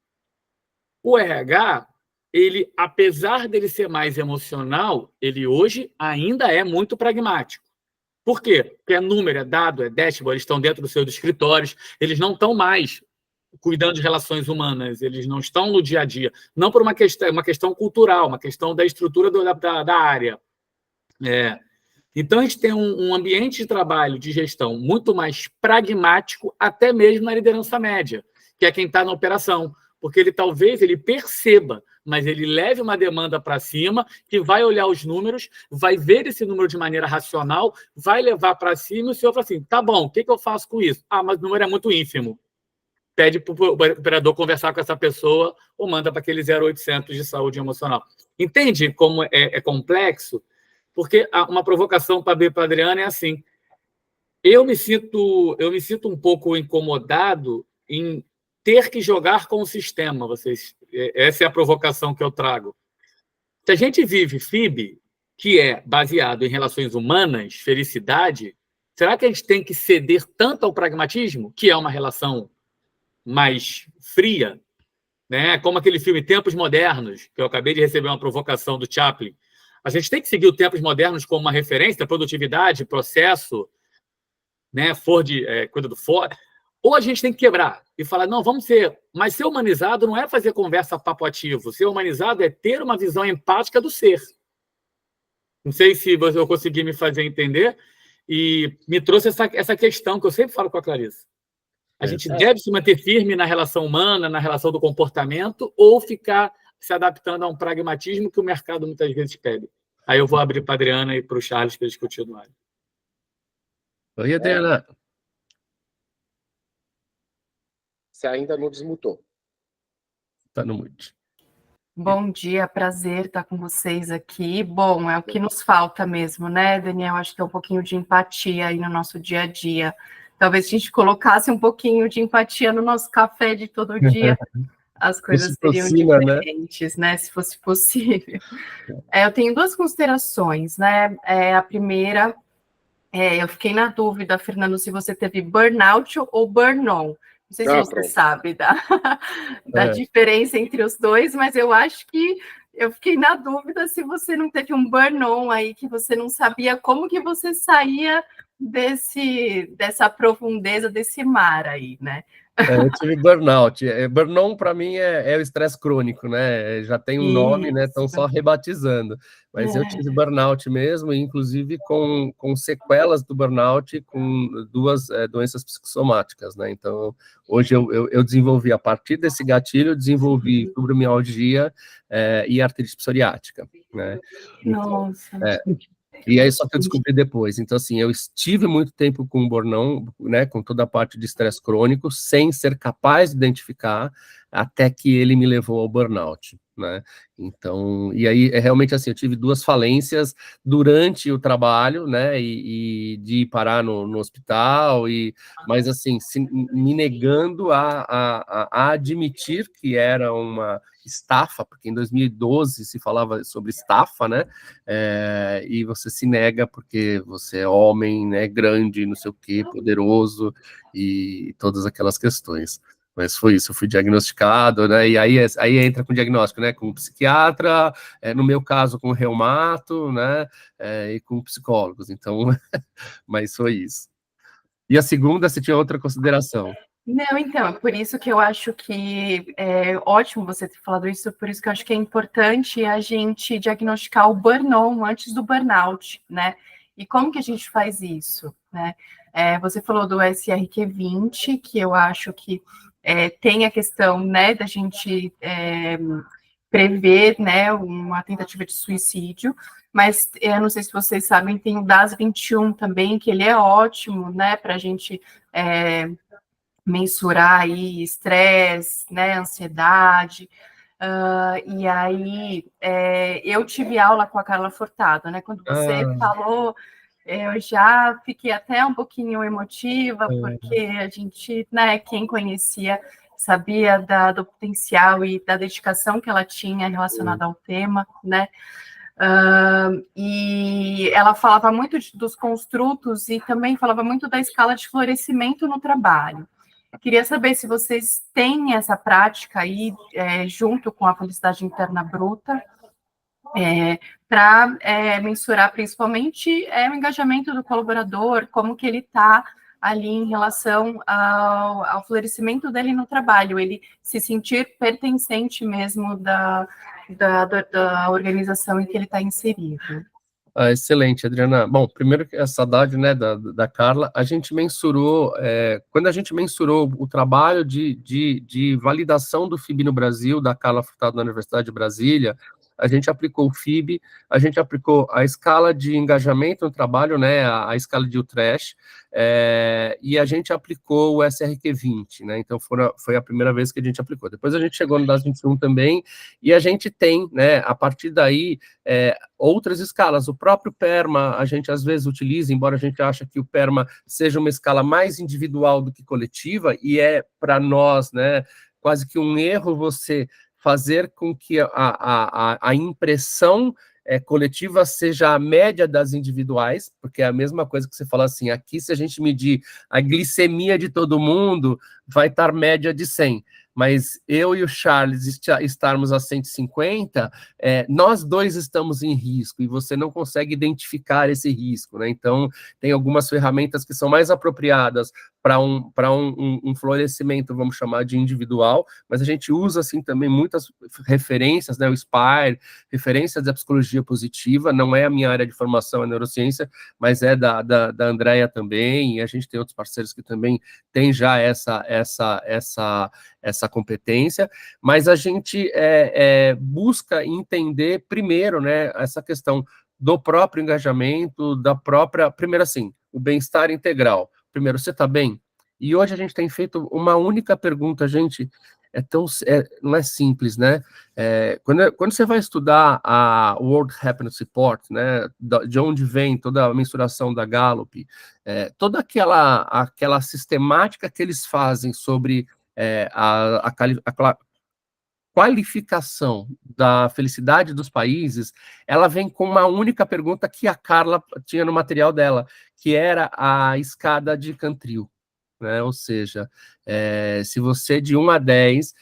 O RH, ele, apesar dele ser mais emocional, ele hoje ainda é muito pragmático. Por quê? Porque é número, é dado, é dashboard, eles estão dentro dos seus escritórios, eles não estão mais cuidando de relações humanas, eles não estão no dia a dia, não por uma questão cultural, uma questão da estrutura da área. Então, a gente tem um ambiente de trabalho, de gestão, muito mais pragmático, até mesmo na liderança média, que é quem está na operação, porque ele talvez ele perceba, mas ele leve uma demanda para cima, que vai olhar os números, vai ver esse número de maneira racional, vai levar para cima, e o senhor fala assim, tá bom, o que eu faço com isso? Ah, mas o número é muito ínfimo. Pede para o operador conversar com essa pessoa ou manda para aquele 0800 de saúde emocional. Entende como é complexo? Porque uma provocação para a Adriana é assim, Eu me sinto um pouco incomodado em ter que jogar com o sistema. Essa é a provocação que eu trago. Se a gente vive FIB, que é baseado em relações humanas, felicidade, será que a gente tem que ceder tanto ao pragmatismo, que é uma relação mais fria, né? Como aquele filme Tempos Modernos, que eu acabei de receber uma provocação do Chaplin. A gente tem que seguir o Tempos Modernos como uma referência, produtividade, processo, né? Coisa do Ford. Ou a gente tem que quebrar e falar, não, vamos ser... Mas ser humanizado não é fazer conversa papo ativo. Ser humanizado é ter uma visão empática do ser. Não sei se eu consegui me fazer entender, e me trouxe essa questão que eu sempre falo com a Clarissa. A gente deve se manter firme na relação humana, na relação do comportamento, ou ficar se adaptando a um pragmatismo que o mercado muitas vezes pede. Aí eu vou abrir para a Adriana e para o Charles para eles continuarem. Oi, Adriana. Você ainda não desmutou. Está no mute. Bom dia, prazer estar com vocês aqui. Bom, é o que nos falta mesmo, né, Daniel? Acho que é um pouquinho de empatia aí no nosso dia a dia. Talvez se a gente colocasse um pouquinho de empatia no nosso café de todo dia, as coisas seriam diferentes, né? Se fosse possível. Eu tenho duas considerações, né? A primeira, eu fiquei na dúvida, Fernando, se você teve burnout ou burn-on. Não sei se você sabe da diferença entre os dois, mas eu acho que eu fiquei na dúvida se você não teve um burn-on aí, que você não sabia como que você saía dessa profundeza desse mar aí, né? Eu tive burnout. Burn-on, para mim, é o estresse crônico, né? Já tem um nome, né? Estão só rebatizando. Mas eu tive burnout mesmo, inclusive com sequelas do burnout, com duas doenças psicossomáticas, né? Então, hoje eu desenvolvi, a partir desse gatilho, eu desenvolvi fibromialgia e artrite psoriática, né? Então, nossa! E aí só que eu descobri depois. Então, assim, eu estive muito tempo com o burn-on, né, com toda a parte de estresse crônico, sem ser capaz de identificar, até que ele me levou ao burnout, né? Então, e aí, realmente assim, eu tive duas falências durante o trabalho, né, e de ir parar no hospital, mas assim, me negando a admitir que era uma estafa, porque em 2012 se falava sobre estafa, né, e você se nega porque você é homem, né, grande, não sei o quê, poderoso, e todas aquelas questões. Mas foi isso, eu fui diagnosticado, né, e aí entra com diagnóstico, né, com psiquiatra, no meu caso com reumato, né, e com psicólogos, então, mas foi isso. E a segunda, você tinha outra consideração? Não, então, é por isso que eu acho que é ótimo você ter falado isso, por isso que eu acho que é importante a gente diagnosticar o burn-on antes do burnout, né? E como que a gente faz isso, né? Você falou do SRQ20, que eu acho que tem a questão, né, da gente prever, né, uma tentativa de suicídio, mas eu não sei se vocês sabem, tem o DAS-21 também, que ele é ótimo, né, para a gente mensurar aí estresse, né, ansiedade, e aí eu tive aula com a Carla Furtado, né, quando você falou, eu já fiquei até um pouquinho emotiva, porque a gente, né, quem conhecia, sabia do potencial e da dedicação que ela tinha relacionada ao tema, né, e ela falava muito dos construtos e também falava muito da escala de florescimento no trabalho. Queria saber se vocês têm essa prática aí, junto com a felicidade interna bruta, para mensurar principalmente o engajamento do colaborador, como que ele está ali em relação ao florescimento dele no trabalho, ele se sentir pertencente mesmo da organização em que ele está inserido. Excelente, Adriana. Bom, primeiro a saudade, né, da Carla, a gente mensurou, quando a gente mensurou o trabalho de validação do FIB no Brasil, da Carla Furtado na Universidade de Brasília, a gente aplicou o FIB, a gente aplicou a escala de engajamento no trabalho, né, a escala de Utrecht, e a gente aplicou o SRQ20, né, então foi a primeira vez que a gente aplicou. Depois a gente chegou no DAS 21 também, e a gente tem, né, a partir daí, outras escalas. O próprio PERMA, a gente às vezes utiliza, embora a gente ache que o PERMA seja uma escala mais individual do que coletiva, e para nós, né, quase que um erro você fazer com que a impressão coletiva seja a média das individuais, porque é a mesma coisa que você fala assim, aqui se a gente medir a glicemia de todo mundo, vai estar média de 100, mas eu e o Charles estarmos a 150, nós dois estamos em risco, e você não consegue identificar esse risco, né? Então, tem algumas ferramentas que são mais apropriadas para um florescimento, vamos chamar de individual, mas a gente usa, assim, também muitas referências, né? O SPIRE, referências da psicologia positiva, não é a minha área de formação, é neurociência, mas é da Andrea também, e a gente tem outros parceiros que também têm já essa competência, mas a gente busca entender primeiro, né, essa questão do próprio engajamento, primeiro assim, o bem-estar integral. Primeiro, você está bem? E hoje a gente tem feito uma única pergunta, gente, não é simples, né? Quando você vai estudar a World Happiness Report, né, de onde vem toda a mensuração da Gallup, toda aquela sistemática que eles fazem sobre a qualificação da felicidade dos países, ela vem com uma única pergunta que a Carla tinha no material dela, que era a escada de Cantril, né? Ou seja, se você de 1 a 10,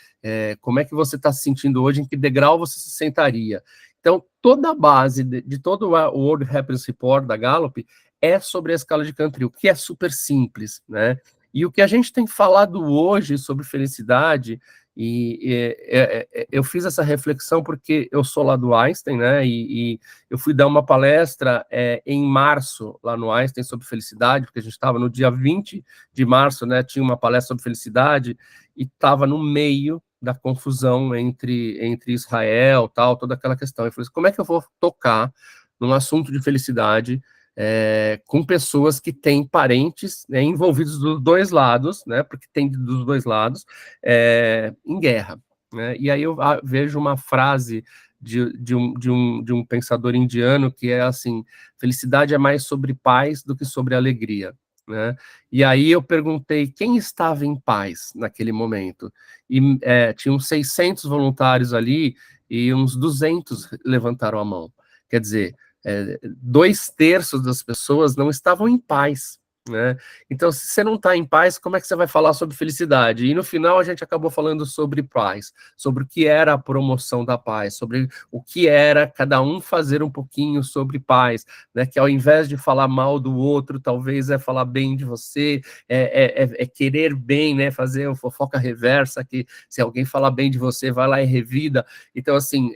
como é que você está se sentindo hoje, em que degrau você se sentaria? Então, toda a base de todo o World Happiness Report da Gallup é sobre a escala de Cantril, que é super simples, né? E o que a gente tem falado hoje sobre felicidade, eu fiz essa reflexão porque eu sou lá do Einstein, né, e eu fui dar uma palestra em março, lá no Einstein, sobre felicidade, porque a gente estava no dia 20 de março, né, tinha uma palestra sobre felicidade, e estava no meio da confusão entre Israel, tal, toda aquela questão. Eu falei, como é que eu vou tocar num assunto de felicidade com pessoas que têm parentes, né, envolvidos dos dois lados, né, porque tem dos dois lados, em guerra, né? E aí eu vejo uma frase de um pensador indiano que é assim: felicidade é mais sobre paz do que sobre alegria, né? E aí eu perguntei quem estava em paz naquele momento, e tinham 600 voluntários ali, e uns 200 levantaram a mão. Quer dizer, 2/3 das pessoas não estavam em paz, né? Então, se você não está em paz, como é que você vai falar sobre felicidade? E no final a gente acabou falando sobre paz, sobre o que era a promoção da paz, sobre o que era cada um fazer um pouquinho sobre paz, né? Que ao invés de falar mal do outro, talvez falar bem de você, querer bem, né? Fazer a fofoca reversa, que se alguém falar bem de você, vai lá e revida. Então, assim,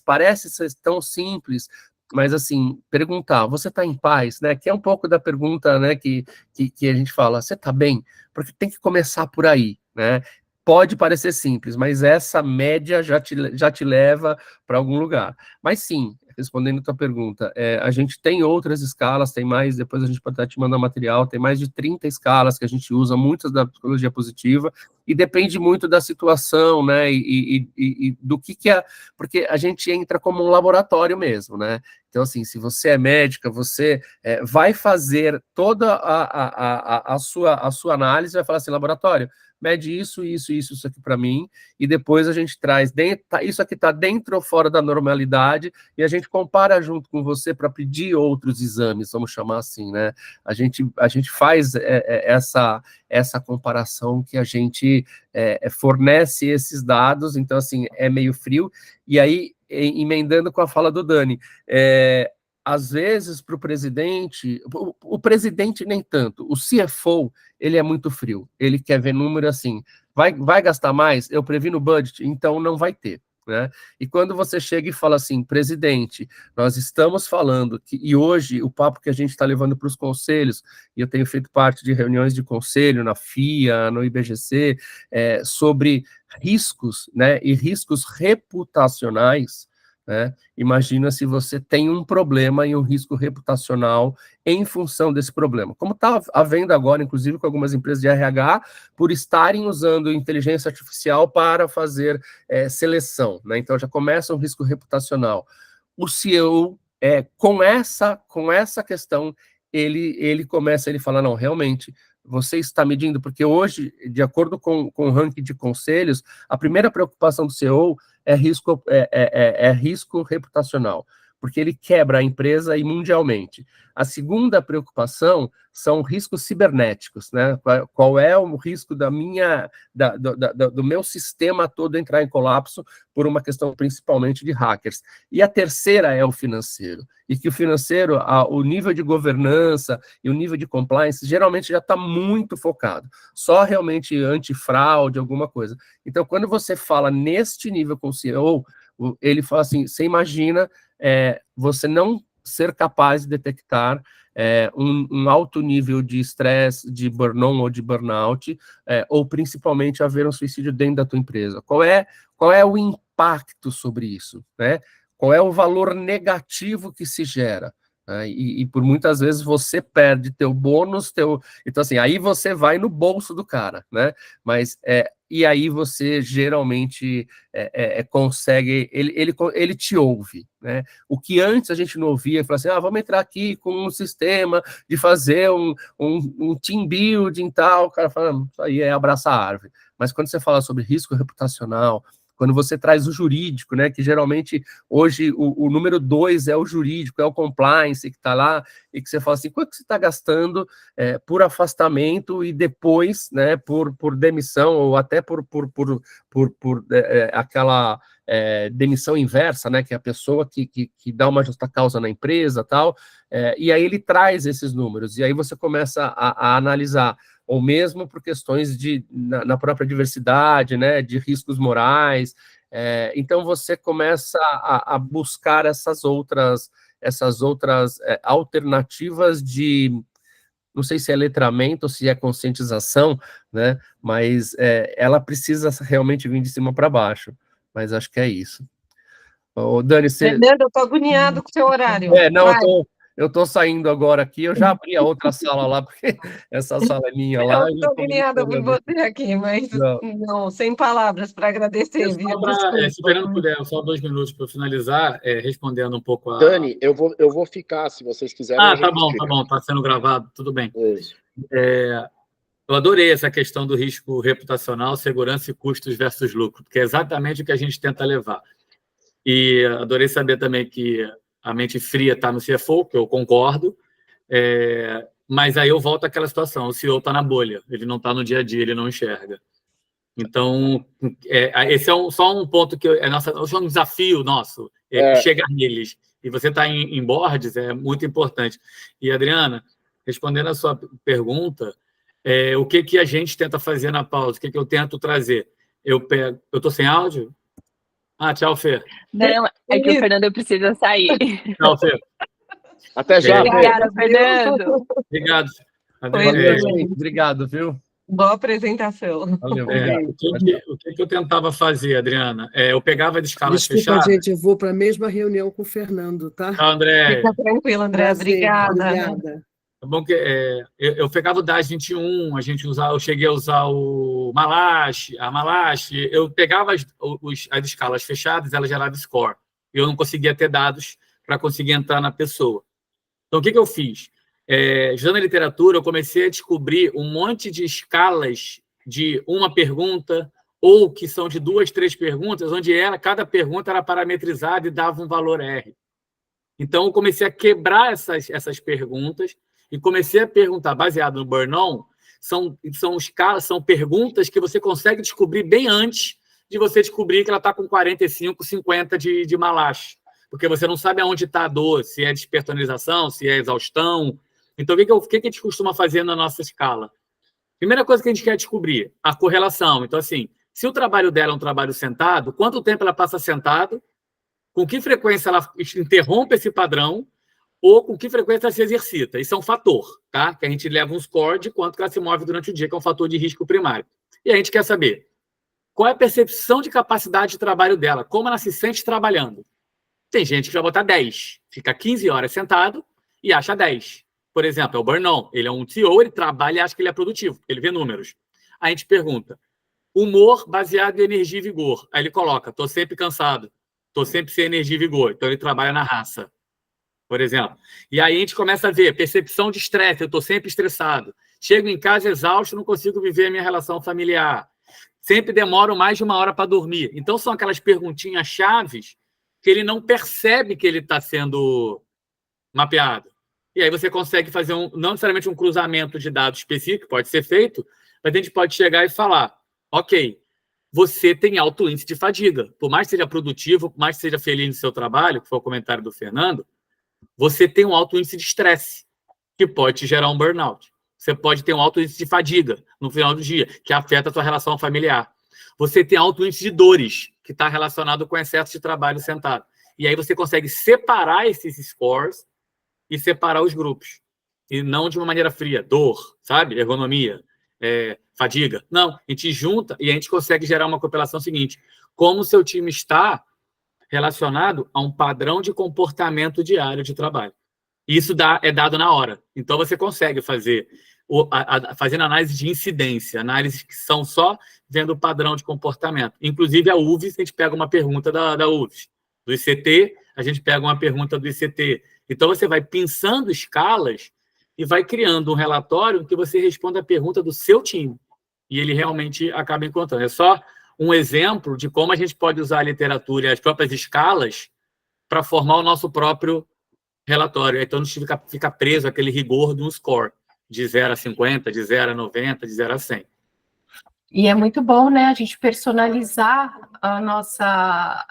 parece ser tão simples, mas, assim, perguntar, você está em paz, né? Que é um pouco da pergunta, né, que a gente fala, você está bem? Porque tem que começar por aí, né? Pode parecer simples, mas essa média já te leva para algum lugar. Mas, sim, respondendo a tua pergunta, a gente tem outras escalas, tem mais, depois a gente pode estar te mandando material, tem mais de 30 escalas que a gente usa, muitas da psicologia positiva, e depende muito da situação, né, e do que é, porque a gente entra como um laboratório mesmo, né? Então, assim, se você é médica, você vai fazer toda a sua análise, vai falar assim, laboratório, mede isso aqui para mim, e depois a gente traz, isso aqui está dentro ou fora da normalidade, e a gente compara junto com você para pedir outros exames, vamos chamar assim, né? A gente faz essa comparação, que a gente fornece esses dados, então, assim, é meio frio, e aí, emendando com a fala do Dani, às vezes para o presidente nem tanto, o CFO, ele é muito frio, ele quer ver número assim, vai gastar mais? Eu previ no budget, então não vai ter, né? E quando você chega e fala assim, presidente, nós estamos falando e hoje o papo que a gente está levando para os conselhos, e eu tenho feito parte de reuniões de conselho na FIA, no IBGC, sobre riscos, né, e riscos reputacionais, né? Imagina se você tem um problema e um risco reputacional em função desse problema. Como está havendo agora, inclusive, com algumas empresas de RH, por estarem usando inteligência artificial para fazer seleção, né? Então já começa um risco reputacional. O CEO, com essa questão, ele começa, ele fala, não, realmente, você está medindo, porque hoje, de acordo com o ranking de conselhos, a primeira preocupação do CEO é risco reputacional, porque ele quebra a empresa e mundialmente. A segunda preocupação são riscos cibernéticos, né? Qual é o risco do meu sistema todo entrar em colapso por uma questão principalmente de hackers. E a terceira é o financeiro, e que o financeiro, o nível de governança e o nível de compliance geralmente já está muito focado, só realmente antifraude, alguma coisa. Então, quando você fala neste nível com o CEO, ele fala assim, você imagina você não ser capaz de detectar um alto nível de estresse, de burn-on ou de burnout, ou principalmente haver um suicídio dentro da tua empresa. Qual é o impacto sobre isso, né? Qual é o valor negativo que se gera? E por muitas vezes você perde teu bônus, então assim, aí você vai no bolso do cara, né? Mas e aí você geralmente consegue, ele te ouve, né? O que antes a gente não ouvia, falar assim, vamos entrar aqui com um sistema de fazer um team building e tal, o cara fala, isso aí é abraçar a árvore. Mas quando você fala sobre risco reputacional, quando você traz o jurídico, né, que geralmente hoje o número 2 é o jurídico, é o compliance que está lá, e que você fala assim, quanto você está gastando por afastamento e depois, né, por demissão, ou até por aquela demissão inversa, né, que é a pessoa que dá uma justa causa na empresa, tal, e aí ele traz esses números, e aí você começa a analisar, ou mesmo por questões na própria diversidade, né, de riscos morais. Então você começa a buscar essas outras alternativas de, não sei se é letramento ou se é conscientização, né, mas ela precisa realmente vir de cima para baixo, mas acho que é isso. Dani, Fernando, eu estou agoniado com o seu horário. Não, eu estou saindo agora aqui, eu já abri a outra sala lá, porque essa sala é minha lá. Eu estou agoniada por você aqui, mas não, sem palavras para agradecer. Se o Fernando puder, só 2 minutos para finalizar, respondendo um pouco a... Dani, eu vou ficar, se vocês quiserem. Tá bom, está sendo gravado, tudo bem. Eu adorei essa questão do risco reputacional, segurança e custos versus lucro, porque é exatamente o que a gente tenta levar. E adorei saber também que a mente fria está no CFO, que eu concordo, mas aí eu volto àquela situação, o CEO está na bolha, ele não está no dia a dia, ele não enxerga. Então, esse é só um ponto que é um desafio nosso, chegar neles. E você está em boards, é muito importante. E, Adriana, respondendo a sua pergunta, o que a gente tenta fazer na pausa, o que eu tento trazer? Eu estou sem áudio? Tchau, Fê. Não, é que o Fernando precisa sair. Tchau, Fê. Até já. Obrigada, Fernando. Obrigado. Obrigado, viu? Boa apresentação. Valeu, obrigado. O que eu tentava fazer, Adriana? Eu pegava de escalas fechadas. Desculpa, gente, eu vou para a mesma reunião com o Fernando, tá? Tchau, André. Fica tranquilo, André. Obrigada. É bom que eu pegava o DAS 21, eu cheguei a usar a Malache, eu pegava as escalas fechadas, ela gerava score. Eu não conseguia ter dados para conseguir entrar na pessoa. Então, o que eu fiz? Estudando a literatura, eu comecei a descobrir um monte de escalas de uma pergunta, ou que são de 2, 3 perguntas, onde cada pergunta era parametrizada e dava um valor R. Então, eu comecei a quebrar essas perguntas e comecei a perguntar, baseado no burn-on, são perguntas que você consegue descobrir bem antes de você descobrir que ela está com 45, 50 de Malache. Porque você não sabe aonde está a dor, se é despertonização, se é exaustão. Então, o que a gente costuma fazer na nossa escala? Primeira coisa que a gente quer descobrir, a correlação. Então, assim, se o trabalho dela é um trabalho sentado, quanto tempo ela passa sentado, com que frequência ela interrompe esse padrão, ou com que frequência ela se exercita. Isso é um fator, tá? Que a gente leva um score de quanto que ela se move durante o dia, que é um fator de risco primário. E a gente quer saber qual é a percepção de capacidade de trabalho dela, como ela se sente trabalhando. Tem gente que vai botar 10, fica 15 horas sentado e acha 10. Por exemplo, é o Bernon, ele é um CEO, ele trabalha e acha que ele é produtivo, ele vê números. Aí a gente pergunta, humor baseado em energia e vigor. Aí ele coloca, tô sempre cansado, tô sempre sem energia e vigor. Então ele trabalha na raça, por exemplo. E aí a gente começa a ver percepção de estresse, eu tô sempre estressado. Chego em casa exausto, não consigo viver a minha relação familiar. Sempre demoro mais de 1 hora para dormir. Então são aquelas perguntinhas chaves que ele não percebe que ele está sendo mapeado. E aí você consegue fazer, não necessariamente um cruzamento de dados específico, pode ser feito, mas a gente pode chegar e falar, ok, você tem alto índice de fadiga. Por mais que seja produtivo, por mais que seja feliz no seu trabalho, que foi o comentário do Fernando, você tem um alto índice de estresse, que pode te gerar um burnout. Você pode ter um alto índice de fadiga no final do dia, que afeta a sua relação familiar. Você tem alto índice de dores, que está relacionado com excesso de trabalho sentado. E aí você consegue separar esses scores e separar os grupos. E não de uma maneira fria. Dor, sabe? Ergonomia, fadiga. Não, a gente junta e a gente consegue gerar uma compilação seguinte. Como o seu time está relacionado a um padrão de comportamento diário de trabalho. Isso é dado na hora. Então, você consegue fazer fazendo análise de incidência, análises que são só vendo o padrão de comportamento. Inclusive, a UVS, a gente pega uma pergunta da UVS. Do ICT, a gente pega uma pergunta do ICT. Então, você vai pensando escalas e vai criando um relatório que você responda a pergunta do seu time. E ele realmente acaba encontrando. É só um exemplo de como a gente pode usar a literatura e as próprias escalas para formar o nosso próprio relatório. Então, a gente fica preso àquele rigor de um score, de 0 a 50, de 0 a 90, de 0 a 100. E é muito bom, né, a gente personalizar a nossa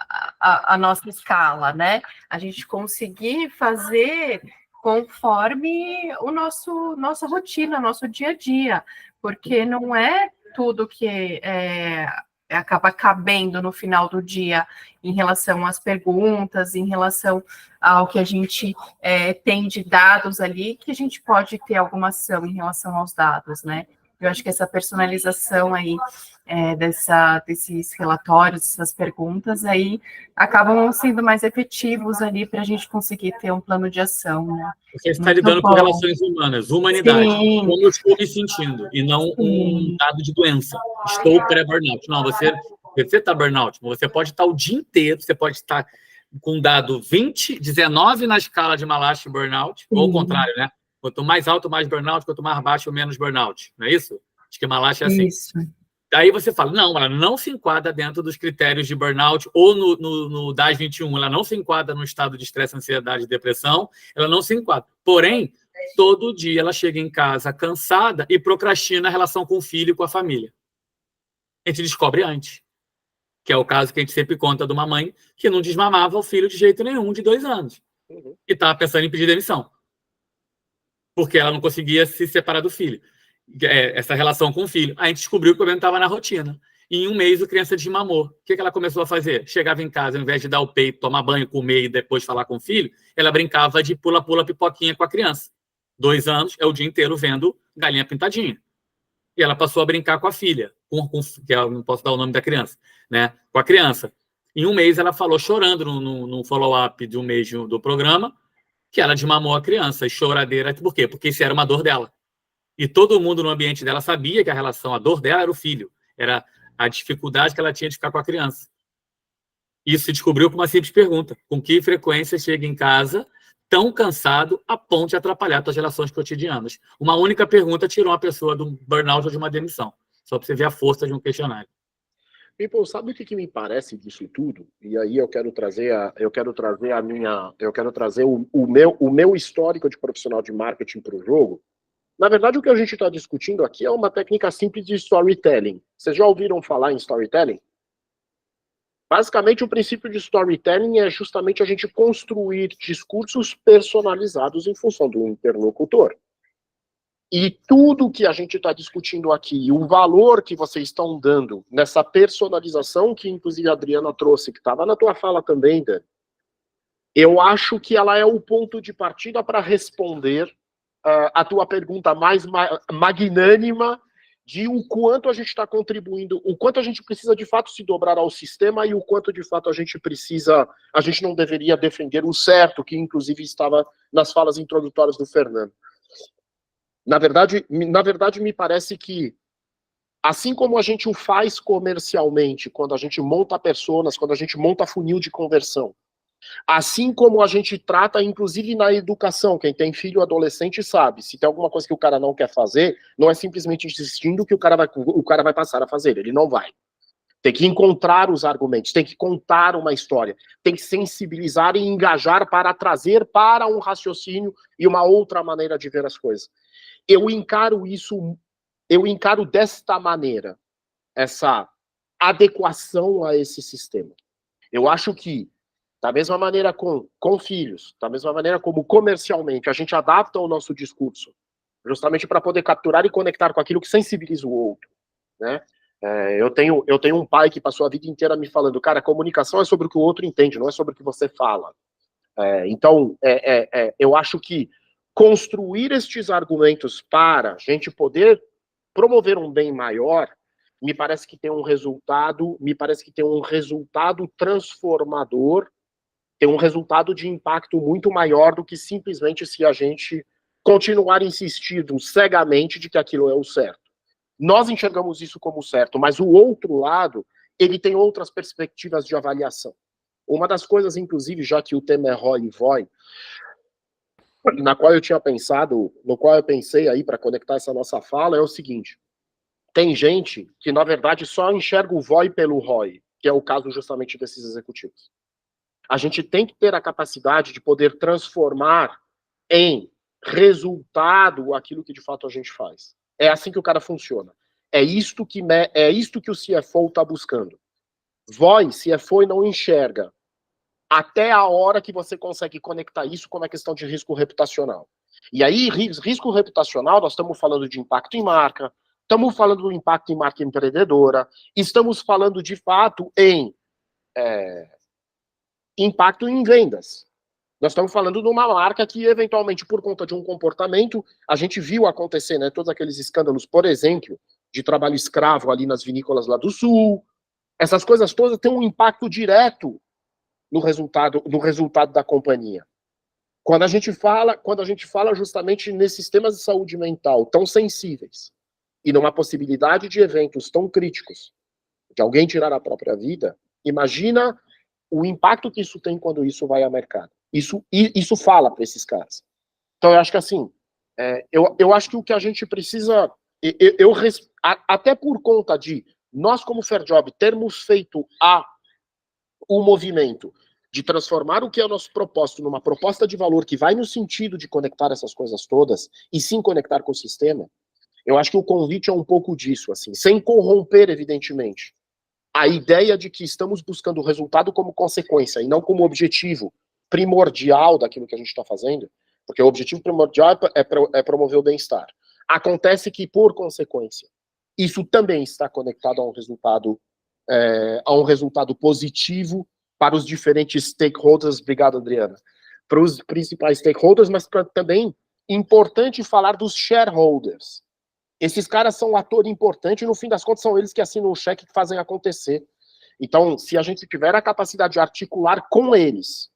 escala, né? A gente conseguir fazer conforme nossa rotina, nosso dia a dia, porque não é tudo que acaba cabendo no final do dia em relação às perguntas, em relação ao que a gente tem de dados ali, que a gente pode ter alguma ação em relação aos dados, né? Eu acho que essa personalização aí desses relatórios, dessas perguntas aí, acabam sendo mais efetivos ali para a gente conseguir ter um plano de ação, né? Você está lidando com relações humanas, humanidade. Sim. Como eu estou me sentindo, e não um dado de doença. Estou pré-burnout. Não, você está burnout, mas você pode estar o dia inteiro, você pode estar com dado 20, 19 na escala de Malachi burnout, ou ao contrário, né? Quanto mais alto, mais burnout, quanto mais baixo, menos burnout. Não é isso? Acho que Malachi é assim. Isso. Daí você fala, não, ela não se enquadra dentro dos critérios de burnout, ou no DAS 21, ela não se enquadra no estado de estresse, ansiedade e depressão, ela não se enquadra. Porém, todo dia ela chega em casa cansada e procrastina a relação com o filho e com a família. A gente descobre antes, que é o caso que a gente sempre conta de uma mãe que não desmamava o filho de jeito nenhum, de 2 anos, e estava pensando em pedir demissão, porque ela não conseguia se separar do filho. Essa relação com o filho. A gente descobriu que o problema estava na rotina. E em 1 mês, a criança desmamou. O que ela começou a fazer? Chegava em casa, ao invés de dar o peito, tomar banho, comer e depois falar com o filho, ela brincava de pula-pula pipoquinha com a criança. 2 anos, é o dia inteiro vendo galinha pintadinha. E ela passou a brincar com a filha, que eu não posso dar o nome da criança, né? Com a criança. Em 1 mês, ela falou, chorando no follow-up de 1 mês do programa, que ela desmamou a criança. E choradeira, por quê? Porque isso era uma dor dela. E todo mundo no ambiente dela sabia que a dor dela era o filho, era a dificuldade que ela tinha de ficar com a criança. Isso se descobriu com uma simples pergunta: com que frequência chega em casa tão cansado a ponto de atrapalhar suas relações cotidianas? Uma única pergunta tirou uma pessoa de um burnout ou de uma demissão. Só para você ver a força de um questionário. People, sabe o que me parece disso tudo? E aí eu quero trazer o meu histórico de profissional de marketing para o jogo. Na verdade, o que a gente está discutindo aqui é uma técnica simples de storytelling. Vocês já ouviram falar em storytelling? Basicamente, o princípio de storytelling é justamente a gente construir discursos personalizados em função do interlocutor. E tudo que a gente está discutindo aqui, o valor que vocês estão dando nessa personalização, que inclusive a Adriana trouxe, que estava na tua fala também, Dan, eu acho que ela é o ponto de partida para responder a tua pergunta mais magnânima de o quanto a gente está contribuindo, o quanto a gente precisa de fato se dobrar ao sistema e o quanto de fato a gente não deveria defender o certo, que inclusive estava nas falas introdutórias do Fernando. Na verdade, me parece que, assim como a gente o faz comercialmente, quando a gente monta personas, quando a gente monta funil de conversão, assim como a gente trata, inclusive na educação, quem tem filho adolescente sabe, se tem alguma coisa que o cara não quer fazer, não é simplesmente insistindo que o cara vai passar a fazer, ele não vai. Tem que encontrar os argumentos, tem que contar uma história, tem que sensibilizar e engajar para trazer para um raciocínio e uma outra maneira de ver as coisas. Eu encaro desta maneira, essa adequação a esse sistema. Eu acho que, da mesma maneira com filhos, da mesma maneira como comercialmente, a gente adapta o nosso discurso, justamente para poder capturar e conectar com aquilo que sensibiliza o outro, né? Eu tenho um pai que passou a vida inteira me falando, cara, comunicação é sobre o que o outro entende, não é sobre o que você fala. Então, eu acho que construir estes argumentos para a gente poder promover um bem maior, me parece que tem um resultado transformador, tem um resultado de impacto muito maior do que simplesmente se a gente continuar insistindo cegamente de que aquilo é o certo. Nós enxergamos isso como certo, mas o outro lado, ele tem outras perspectivas de avaliação. Uma das coisas, inclusive, já que o tema é ROI e VOI, no qual eu pensei aí para conectar essa nossa fala, é o seguinte: tem gente que, na verdade, só enxerga o VOI pelo ROI, que é o caso justamente desses executivos. A gente tem que ter a capacidade de poder transformar em resultado aquilo que de fato a gente faz. É assim que o cara funciona. É isto que o CFO está buscando. VOI, CFO não enxerga até a hora que você consegue conectar isso com a questão de risco reputacional. E aí, risco reputacional, nós estamos falando de impacto em marca, estamos falando do impacto em marca empreendedora, estamos falando de fato em impacto em vendas. Nós estamos falando de uma marca que, eventualmente, por conta de um comportamento, a gente viu acontecer, né, todos aqueles escândalos, por exemplo, de trabalho escravo ali nas vinícolas lá do Sul. Essas coisas todas têm um impacto direto no resultado da companhia. Quando a gente fala justamente nesses temas de saúde mental tão sensíveis e numa possibilidade de eventos tão críticos, de alguém tirar a própria vida, imagina o impacto que isso tem quando isso vai ao mercado. Isso fala para esses caras. Então, eu acho que assim, eu acho que o que a gente precisa, até por conta de nós, como Fairjob, termos feito o movimento de transformar o que é o nosso propósito numa proposta de valor que vai no sentido de conectar essas coisas todas e sim conectar com o sistema, eu acho que o convite é um pouco disso, assim, sem corromper, evidentemente, a ideia de que estamos buscando o resultado como consequência e não como objetivo primordial daquilo que a gente está fazendo, porque o objetivo primordial é promover o bem-estar. Acontece que, por consequência, isso também está conectado a um resultado positivo para os diferentes stakeholders. Obrigado, Adriana. Para os principais stakeholders, mas também importante falar dos shareholders. Esses caras são um ator importante e, no fim das contas, são eles que assinam o cheque que fazem acontecer. Então, se a gente tiver a capacidade de articular com eles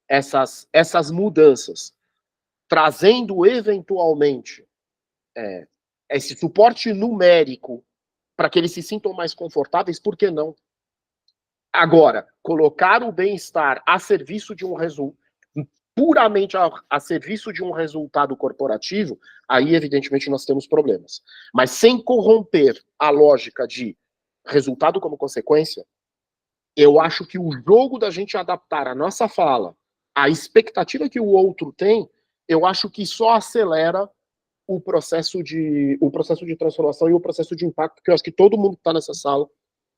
essas mudanças, trazendo, eventualmente, esse suporte numérico para que eles se sintam mais confortáveis, por que não? Agora, colocar o bem-estar a serviço de um resultado, puramente a serviço de um resultado corporativo, aí, evidentemente, nós temos problemas. Mas sem corromper a lógica de resultado como consequência, eu acho que o jogo da gente adaptar a nossa fala à expectativa que o outro tem, eu acho que só acelera o processo de transformação e o processo de impacto que eu acho que todo mundo que está nessa sala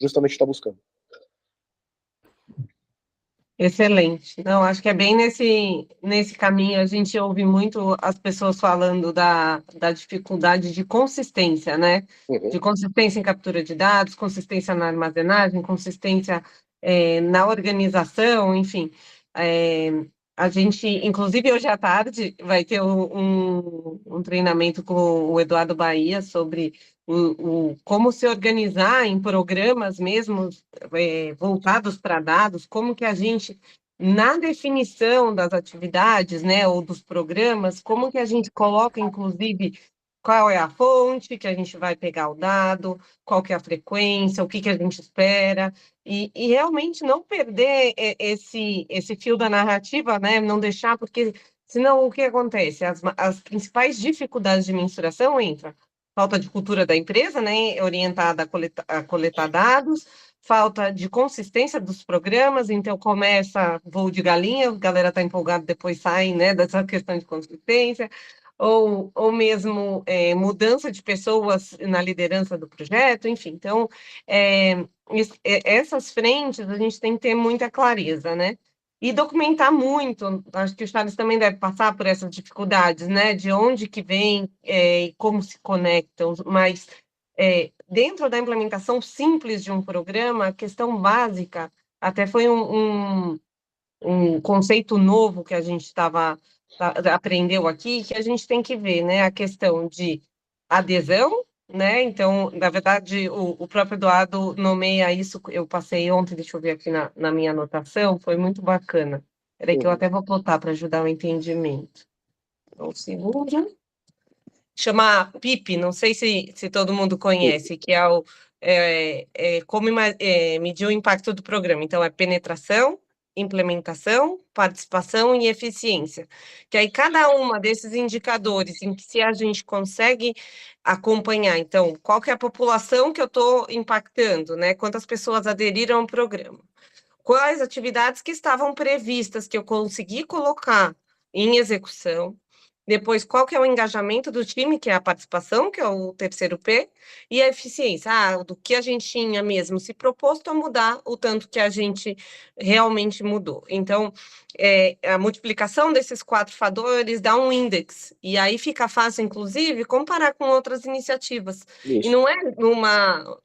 justamente está buscando. Excelente. Não, acho que é bem nesse caminho. A gente ouve muito as pessoas falando da dificuldade de consistência, né? Uhum. De consistência em captura de dados, consistência na armazenagem, consistência na organização, enfim. A gente, inclusive hoje à tarde, vai ter um treinamento com o Eduardo Bahia sobre como se organizar em programas mesmo voltados para dados, como que a gente, na definição das atividades, né, ou dos programas, como que a gente coloca, inclusive, qual é a fonte que a gente vai pegar o dado, qual que é a frequência, o que que a gente espera, e realmente não perder esse fio da narrativa, né? Não deixar, porque senão o que acontece? As principais dificuldades de mensuração entram. Falta de cultura da empresa, né? Orientada a coletar dados, falta de consistência dos programas, então começa voo de galinha, a galera está empolgada, depois sai, né, dessa questão de consistência, ou mesmo mudança de pessoas na liderança do projeto, enfim. Então, essas frentes a gente tem que ter muita clareza, né? E documentar muito, acho que o Charles também deve passar por essas dificuldades, né? De onde que vem e como se conectam, mas dentro da implementação simples de um programa, a questão básica, até foi um conceito novo que a gente aprendeu aqui, que a gente tem que ver, né? A questão de adesão, né? Então, na verdade, o próprio Eduardo nomeia isso, eu passei ontem, deixa eu ver aqui na minha anotação, foi muito bacana. Peraí que eu até vou botar para ajudar o entendimento. Um segundo. Chama PIP, não sei se todo mundo conhece, que é como medir o impacto do programa. Então, é penetração, implementação, participação e eficiência. Que aí cada uma desses indicadores em que se a gente consegue acompanhar, então, qual que é a população que eu estou impactando, né? Quantas pessoas aderiram ao programa? Quais atividades que estavam previstas que eu consegui colocar em execução? Depois, qual que é o engajamento do time, que é a participação, que é o terceiro P, e a eficiência, do que a gente tinha mesmo se proposto a mudar, o tanto que a gente realmente mudou. Então, a multiplicação desses 4 fatores dá um índice, e aí fica fácil, inclusive, comparar com outras iniciativas. Isso. E não é uma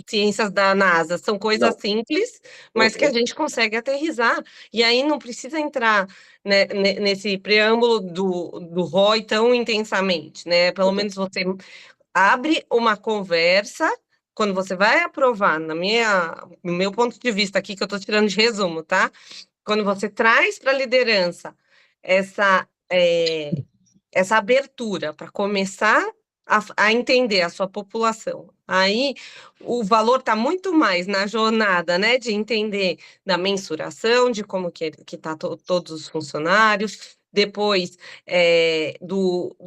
ciências da NASA, são coisas simples, mas que a gente consegue aterrissar, e aí não precisa entrar, né, nesse preâmbulo do ROI tão intensamente, né? Pelo menos você abre uma conversa, quando você vai aprovar, no meu ponto de vista aqui, que eu estou tirando de resumo, tá? Quando você traz para a liderança essa abertura para começar a entender a sua população. Aí o valor está muito mais na jornada, né, de entender da mensuração, de como que está todos os funcionários, depois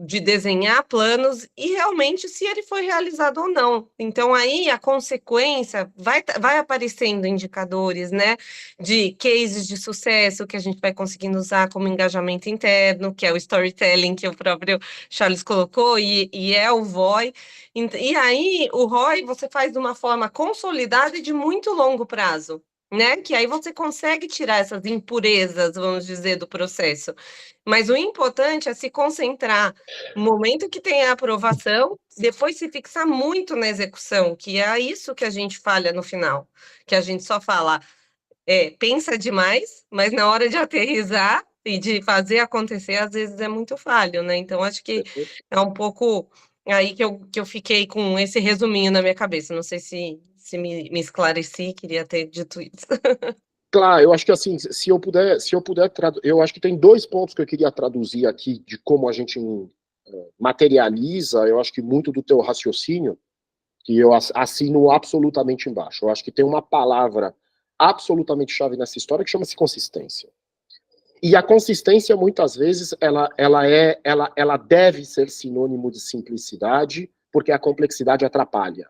de desenhar planos e realmente se ele foi realizado ou não. Então aí a consequência vai aparecendo indicadores, né, de cases de sucesso que a gente vai conseguindo usar como engajamento interno, que é o storytelling que o próprio Charles colocou, e é o VOI. E aí, o ROI você faz de uma forma consolidada e de muito longo prazo, né? Que aí você consegue tirar essas impurezas, vamos dizer, do processo. Mas o importante é se concentrar no momento que tem a aprovação, depois se fixar muito na execução, que é isso que a gente falha no final, que a gente só fala, pensa demais, mas na hora de aterrissar e de fazer acontecer, às vezes é muito falho, né? Então, acho que é um pouco aí que eu fiquei com esse resuminho na minha cabeça. Não sei se me esclareci, queria ter dito isso. Claro, eu acho que assim, se eu puder eu acho que tem 2 pontos que eu queria traduzir aqui de como a gente materializa, eu acho que muito do teu raciocínio, que eu assino absolutamente embaixo. Eu acho que tem uma palavra absolutamente chave nessa história que chama-se consistência. E a consistência, muitas vezes, ela deve ser sinônimo de simplicidade, porque a complexidade atrapalha.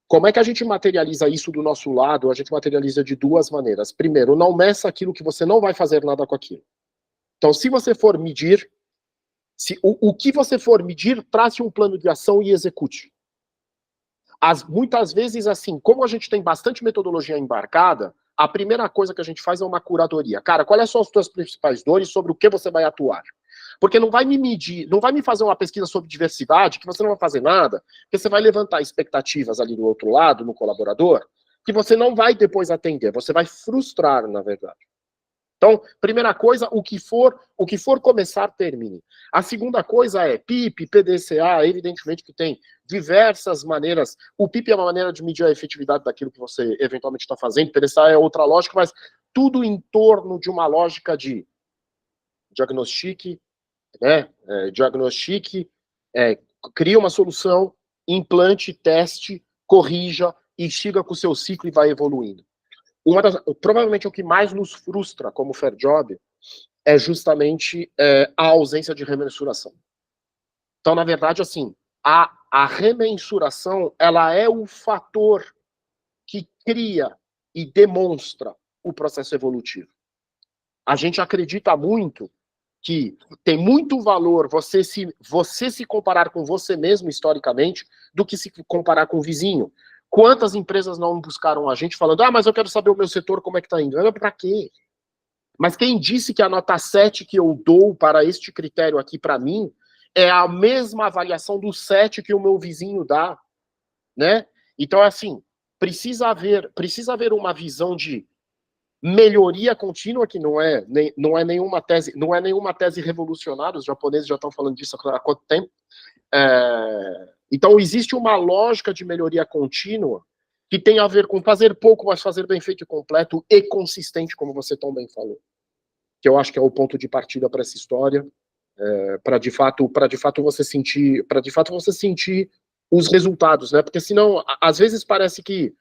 Como é que a gente materializa isso do nosso lado? A gente materializa de 2 maneiras. Primeiro, não meça aquilo que você não vai fazer nada com aquilo. Então, se você for medir, o que você for medir, trace um plano de ação e execute. Muitas vezes, assim, como a gente tem bastante metodologia embarcada, a primeira coisa que a gente faz é uma curadoria. Cara, quais são as tuas principais dores, sobre o que você vai atuar? Porque não vai me medir, não vai me fazer uma pesquisa sobre diversidade, que você não vai fazer nada, porque você vai levantar expectativas ali do outro lado, no colaborador, que você não vai depois atender, você vai frustrar, na verdade. Então, primeira coisa, o que for começar, termine. A segunda coisa é PIP, PDCA, evidentemente que tem diversas maneiras. O PIP é uma maneira de medir a efetividade daquilo que você eventualmente está fazendo, PDCA é outra lógica, mas tudo em torno de uma lógica de diagnostique, né? Diagnostique, cria uma solução, implante, teste, corrija e siga com o seu ciclo e vai evoluindo. Provavelmente o que mais nos frustra como Fair Job é justamente a ausência de remensuração. Então, na verdade, assim, a remensuração, ela é o fator que cria e demonstra o processo evolutivo. A gente acredita muito que tem muito valor você se comparar com você mesmo historicamente do que se comparar com o vizinho. Quantas empresas não buscaram a gente falando, mas eu quero saber o meu setor, como é que está indo? Para quê? Mas quem disse que a nota 7 que eu dou para este critério aqui para mim é a mesma avaliação do 7 que o meu vizinho dá, né? Então, assim, precisa haver uma visão de melhoria contínua, que não é nenhuma tese revolucionária, os japoneses já estão falando disso há quanto tempo. Então, existe uma lógica de melhoria contínua que tem a ver com fazer pouco, mas fazer bem feito e completo e consistente, como você tão bem falou. Que eu acho que é o ponto de partida para essa história, para de fato você sentir os resultados, né? Porque senão, às vezes parece que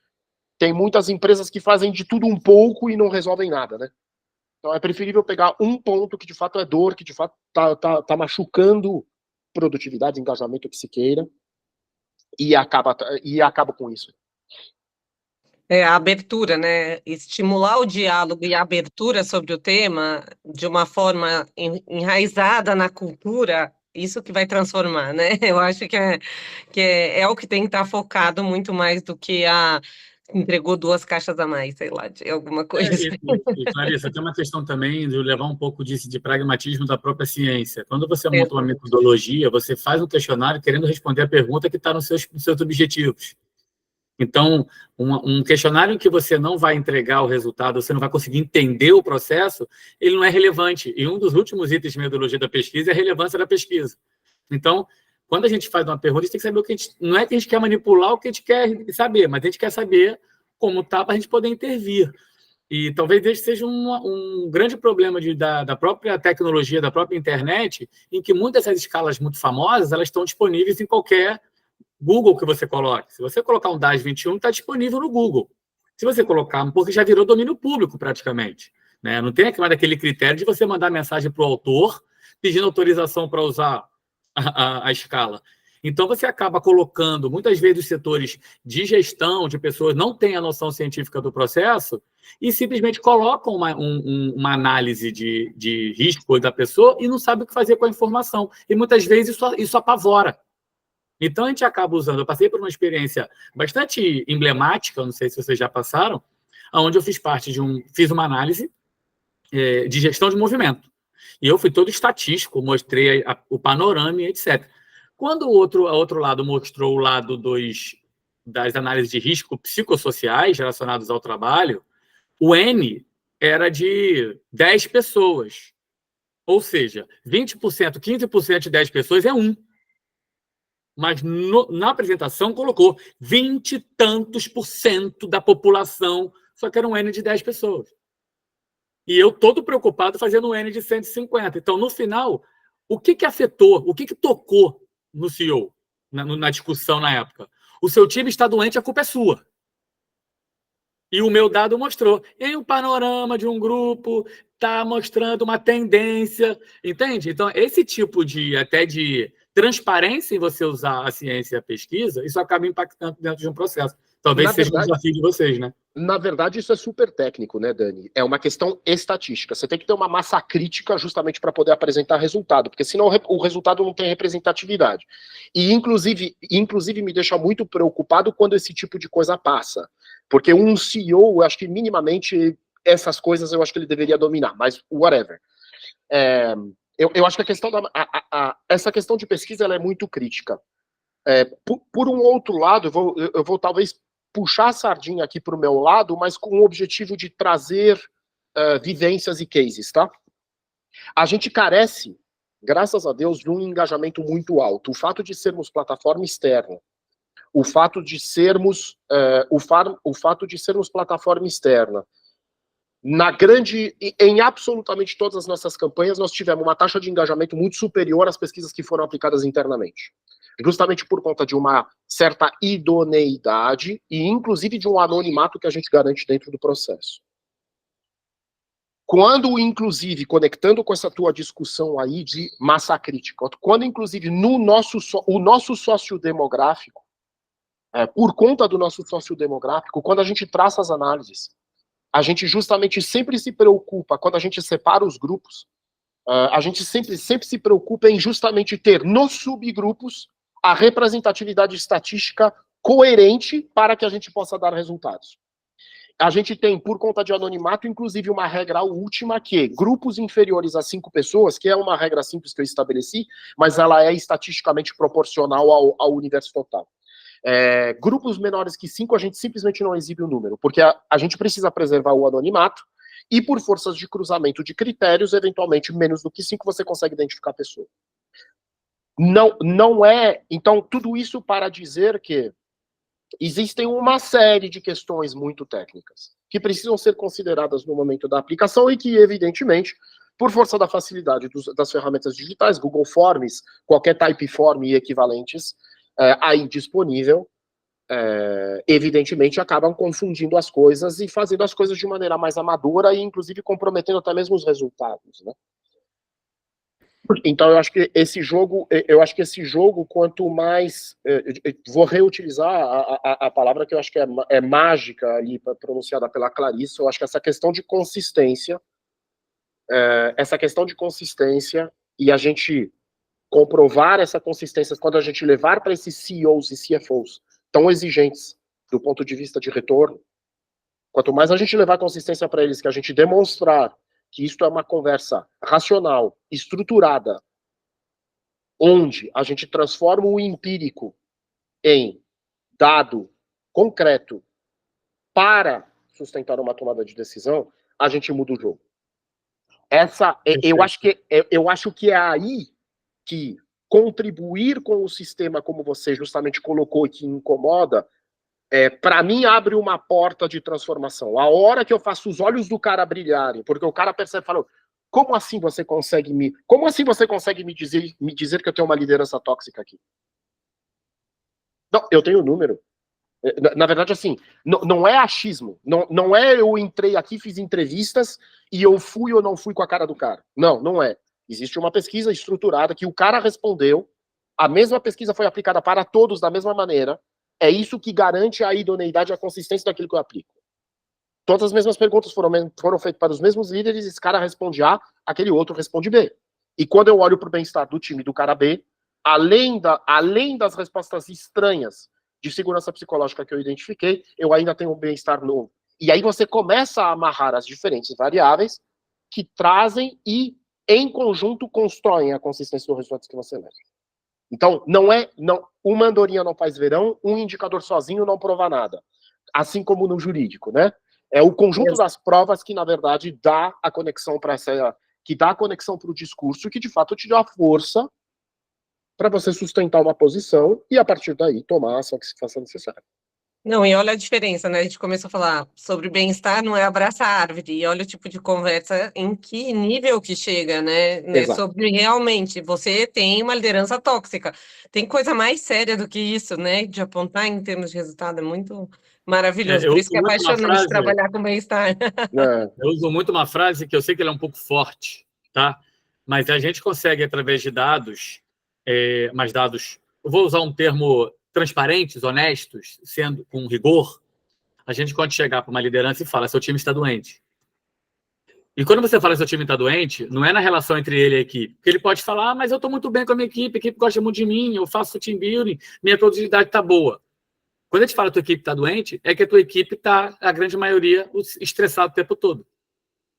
tem muitas empresas que fazem de tudo um pouco e não resolvem nada, né? Então é preferível pegar um ponto que de fato é dor, que de fato tá machucando produtividade, engajamento, o que se queira, e acaba com isso. A abertura, né? Estimular o diálogo e a abertura sobre o tema de uma forma enraizada na cultura, isso que vai transformar, né? Eu acho que é o que tem que estar focado muito mais do que entregou 2 caixas a mais, sei lá, de alguma coisa. E Clarissa, tem uma questão também de levar um pouco disso de pragmatismo da própria ciência. Quando você monta uma metodologia, você faz um questionário querendo responder a pergunta que está nos seus objetivos. Então, um questionário em que você não vai entregar o resultado, você não vai conseguir entender o processo, ele não é relevante. E um dos últimos itens de metodologia da pesquisa é a relevância da pesquisa. Então, quando a gente faz uma pergunta, a gente tem que saber o que a gente... Não é que a gente quer manipular o que a gente quer saber, mas a gente quer saber como está para a gente poder intervir. E talvez esse seja um grande problema da própria tecnologia, da própria internet, em que muitas dessas escalas muito famosas, elas estão disponíveis em qualquer Google que você coloque. Se você colocar um DAS 21, está disponível no Google. Se você colocar, porque já virou domínio público praticamente, né? Não tem mais aquele critério de você mandar mensagem para o autor pedindo autorização para usar a escala. Então, você acaba colocando, muitas vezes, os setores de gestão, de pessoas não têm a noção científica do processo e simplesmente colocam uma análise de risco da pessoa e não sabe o que fazer com a informação. E, muitas vezes, isso apavora. Então, a gente acaba usando... Eu passei por uma experiência bastante emblemática, não sei se vocês já passaram, onde eu fiz uma análise de gestão de movimento. E eu fui todo estatístico, mostrei o panorama e etc. Quando o outro lado mostrou o lado das análises de risco psicossociais relacionados ao trabalho, o N era de 10 pessoas. Ou seja, 20%, 15% de 10 pessoas é 1. Mas na apresentação colocou 20 e tantos % da população, só que era um N de 10 pessoas. E eu todo preocupado fazendo um N de 150. Então, no final, o que afetou, o que tocou no CEO, na discussão na época? O seu time está doente, a culpa é sua. E o meu dado mostrou. Em um panorama de um grupo, está mostrando uma tendência, entende? Então, esse tipo de transparência em você usar a ciência e a pesquisa, isso acaba impactando dentro de um processo. Talvez seja um desafio de vocês, né? Na verdade, isso é super técnico, né, Dani? É uma questão estatística. Você tem que ter uma massa crítica justamente para poder apresentar resultado, porque senão o resultado não tem representatividade. E, inclusive, me deixa muito preocupado quando esse tipo de coisa passa. Porque um CEO, eu acho que minimamente essas coisas eu acho que ele deveria dominar, mas whatever. Eu acho que essa questão de pesquisa ela é muito crítica. Por um outro lado, eu vou talvez puxar a sardinha aqui para o meu lado, mas com o objetivo de trazer vivências e cases, tá? A gente carece, graças a Deus, de um engajamento muito alto. O fato de sermos plataforma externa, o fato de sermos plataforma externa, em absolutamente todas as nossas campanhas, nós tivemos uma taxa de engajamento muito superior às pesquisas que foram aplicadas internamente. Justamente por conta de uma certa idoneidade e, inclusive, de um anonimato que a gente garante dentro do processo. Quando, inclusive, conectando com essa tua discussão aí de massa crítica, quando, inclusive, o nosso sociodemográfico, por conta do nosso sociodemográfico, quando a gente traça as análises, a gente justamente sempre se preocupa, quando a gente separa os grupos, a gente sempre se preocupa em justamente ter nos subgrupos a representatividade estatística coerente para que a gente possa dar resultados. A gente tem, por conta de anonimato, inclusive uma regra última que grupos inferiores a 5 pessoas, que é uma regra simples que eu estabeleci, mas ela é estatisticamente proporcional ao universo total. Grupos menores que 5, a gente simplesmente não exibe o número, porque a gente precisa preservar o anonimato e, por forças de cruzamento de critérios, eventualmente, menos do que 5, você consegue identificar a pessoa. Não é... Então, tudo isso para dizer que existem uma série de questões muito técnicas que precisam ser consideradas no momento da aplicação e que, evidentemente, por força da facilidade das ferramentas digitais, Google Forms, qualquer Typeform e equivalentes, aí disponível, evidentemente acabam confundindo as coisas e fazendo as coisas de maneira mais amadora e, inclusive, comprometendo até mesmo os resultados, né? Então, eu acho que esse jogo, quanto mais... vou reutilizar a palavra que eu acho que é mágica ali, pronunciada pela Clarissa. Eu acho que essa questão de consistência, e a gente comprovar essa consistência quando a gente levar para esses CEOs e CFOs tão exigentes do ponto de vista de retorno, quanto mais a gente levar consistência para eles, que a gente demonstrar que isto é uma conversa racional, estruturada, onde a gente transforma o empírico em dado concreto para sustentar uma tomada de decisão, a gente muda o jogo. Eu acho que é aí que contribuir com o sistema, como você justamente colocou, que incomoda, para mim abre uma porta de transformação. A hora que eu faço os olhos do cara brilharem, porque o cara percebe e fala, como assim você consegue me dizer que eu tenho uma liderança tóxica aqui? Não, eu tenho número. Na verdade, assim, não é achismo. Não é eu entrei aqui, fiz entrevistas e eu fui ou não fui com a cara do cara. Não é. Existe uma pesquisa estruturada que o cara respondeu, a mesma pesquisa foi aplicada para todos da mesma maneira. É isso que garante a idoneidade e a consistência daquilo que eu aplico. Todas as mesmas perguntas foram feitas para os mesmos líderes, esse cara responde A, aquele outro responde B. E quando eu olho para o bem-estar do time do cara B, além das respostas estranhas de segurança psicológica que eu identifiquei, eu ainda tenho um bem-estar novo. E aí você começa a amarrar as diferentes variáveis que trazem e, em conjunto, constroem a consistência dos resultados que você leva. Então, uma andorinha não faz verão, um indicador sozinho não prova nada. Assim como no jurídico, né? É o conjunto das provas que, na verdade, dá a conexão para o discurso, que de fato te dá força para você sustentar uma posição e, a partir daí, tomar a ação que se faça necessária. Não, e olha a diferença, né? A gente começou a falar sobre bem-estar, não é abraçar a árvore, e olha o tipo de conversa em que nível que chega, né? Sobre realmente, você tem uma liderança tóxica. Tem coisa mais séria do que isso, né? De apontar em termos de resultado, é muito maravilhoso. Por isso que é apaixonante trabalhar com bem-estar. Eu uso muito uma frase que eu sei que ela é um pouco forte, tá? Mas a gente consegue, através de dados, mais dados, eu vou usar um termo transparentes, honestos, sendo com rigor, a gente pode chegar para uma liderança e falar, seu time está doente. E quando você fala seu time está doente, não é na relação entre ele e a equipe. Porque ele pode falar, mas eu estou muito bem com a minha equipe gosta muito de mim, eu faço team building, minha produtividade está boa. Quando a gente fala que a tua equipe está doente, é que a tua equipe está, a grande maioria, estressada o tempo todo.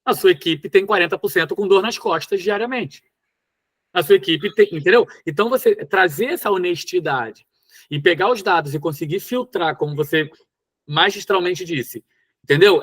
A sua equipe tem 40% com dor nas costas diariamente. A sua equipe tem, entendeu? Então, você trazer essa honestidade e pegar os dados e conseguir filtrar, como você magistralmente disse, entendeu?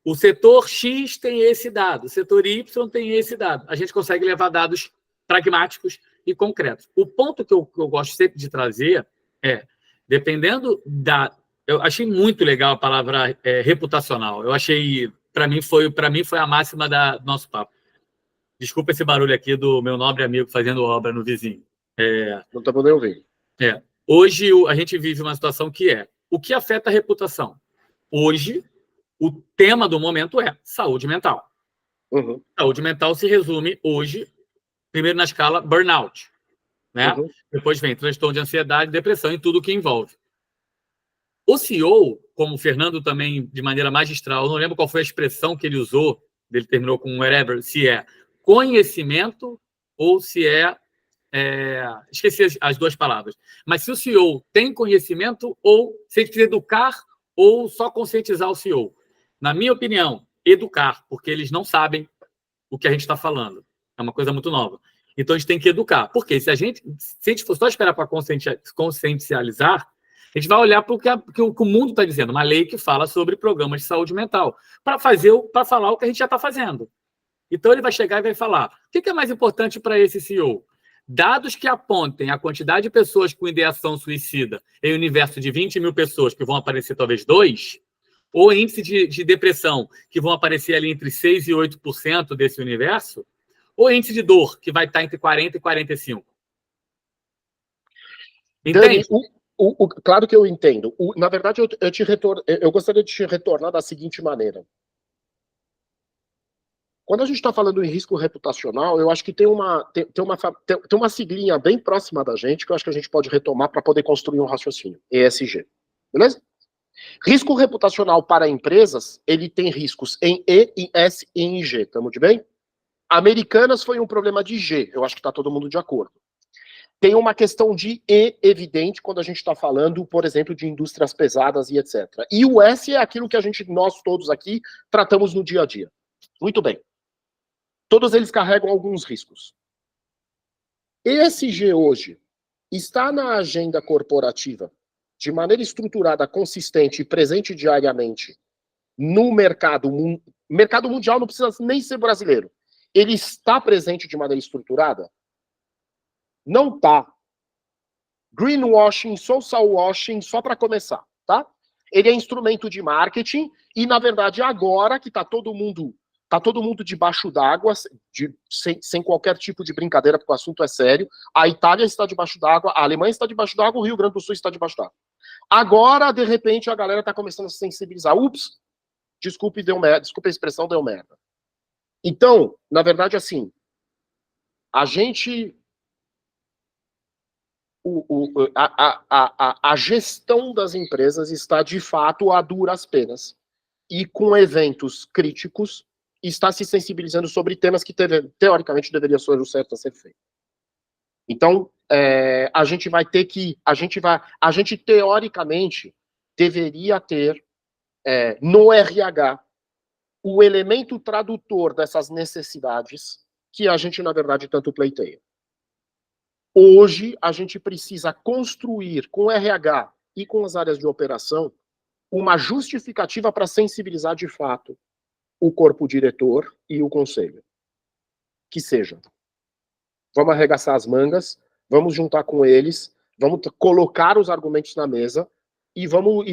o setor X tem esse dado, o setor Y tem esse dado. A gente consegue levar dados pragmáticos e concretos. O ponto que eu gosto sempre de trazer é, dependendo da... Eu achei muito legal a palavra reputacional. Eu achei, para mim foi a máxima do nosso papo. Desculpa esse barulho aqui do meu nobre amigo fazendo obra no vizinho. Não estou podendo ouvir. Hoje a gente vive uma situação que o que afeta a reputação? Hoje, o tema do momento é saúde mental. Uhum. Saúde mental se resume hoje, primeiro na escala burnout, né? Uhum. Depois vem transtorno de ansiedade, depressão e tudo o que envolve. O CEO, como o Fernando também, de maneira magistral, eu não lembro qual foi a expressão que ele usou, ele terminou com whatever, se é conhecimento ou se esqueci as duas palavras. Mas se o CEO tem conhecimento ou se ele precisa educar ou só conscientizar o CEO. Na minha opinião, educar, porque eles não sabem o que a gente está falando. É uma coisa muito nova. Então, a gente tem que educar. Porque se a gente for só esperar para consciencializar, a gente vai olhar para o que o mundo está dizendo, uma lei que fala sobre programas de saúde mental, para falar o que a gente já está fazendo. Então, ele vai chegar e vai falar, o que é mais importante para esse CEO? Dados que apontem a quantidade de pessoas com ideação suicida em um universo de 20 mil pessoas, que vão aparecer talvez 2, ou índice de depressão, que vão aparecer ali entre 6% e 8% desse universo, ou índice de dor, que vai estar entre 40% e 45%. Entende? Dani, claro que eu entendo. Na verdade, eu gostaria de te retornar da seguinte maneira. Quando a gente está falando em risco reputacional, eu acho que tem uma siglinha bem próxima da gente que eu acho que a gente pode retomar para poder construir um raciocínio. ESG. Beleza? Risco reputacional para empresas, ele tem riscos em E, em S e em G. Estamos de bem? Americanas foi um problema de G. Eu acho que está todo mundo de acordo. Tem uma questão de E evidente quando a gente está falando, por exemplo, de indústrias pesadas e etc. E o S é aquilo que nós todos aqui tratamos no dia a dia. Muito bem. Todos eles carregam alguns riscos. ESG hoje está na agenda corporativa de maneira estruturada, consistente e presente diariamente no mercado mundial, não precisa nem ser brasileiro. Ele está presente de maneira estruturada? Não está. Greenwashing, social washing, só para começar, tá? Ele é instrumento de marketing e, na verdade, agora que está todo mundo debaixo d'água, sem qualquer tipo de brincadeira, porque o assunto é sério. A Itália está debaixo d'água, a Alemanha está debaixo d'água, o Rio Grande do Sul está debaixo d'água. Agora, de repente, a galera está começando a se sensibilizar. Ups, desculpe a expressão, deu merda. Então, na verdade, assim, a gente... A gestão das empresas está, de fato, a duras penas. E com eventos críticos, está se sensibilizando sobre temas que, teoricamente, deveria ser o certo a ser feito. Então, a gente vai ter que... A gente, teoricamente, deveria ter, no RH, o elemento tradutor dessas necessidades que a gente, na verdade, tanto pleiteia. Hoje, a gente precisa construir com o RH e com as áreas de operação uma justificativa para sensibilizar, de fato, o corpo diretor e o conselho. Que seja. Vamos arregaçar as mangas, vamos juntar com eles, vamos colocar os argumentos na mesa e vamos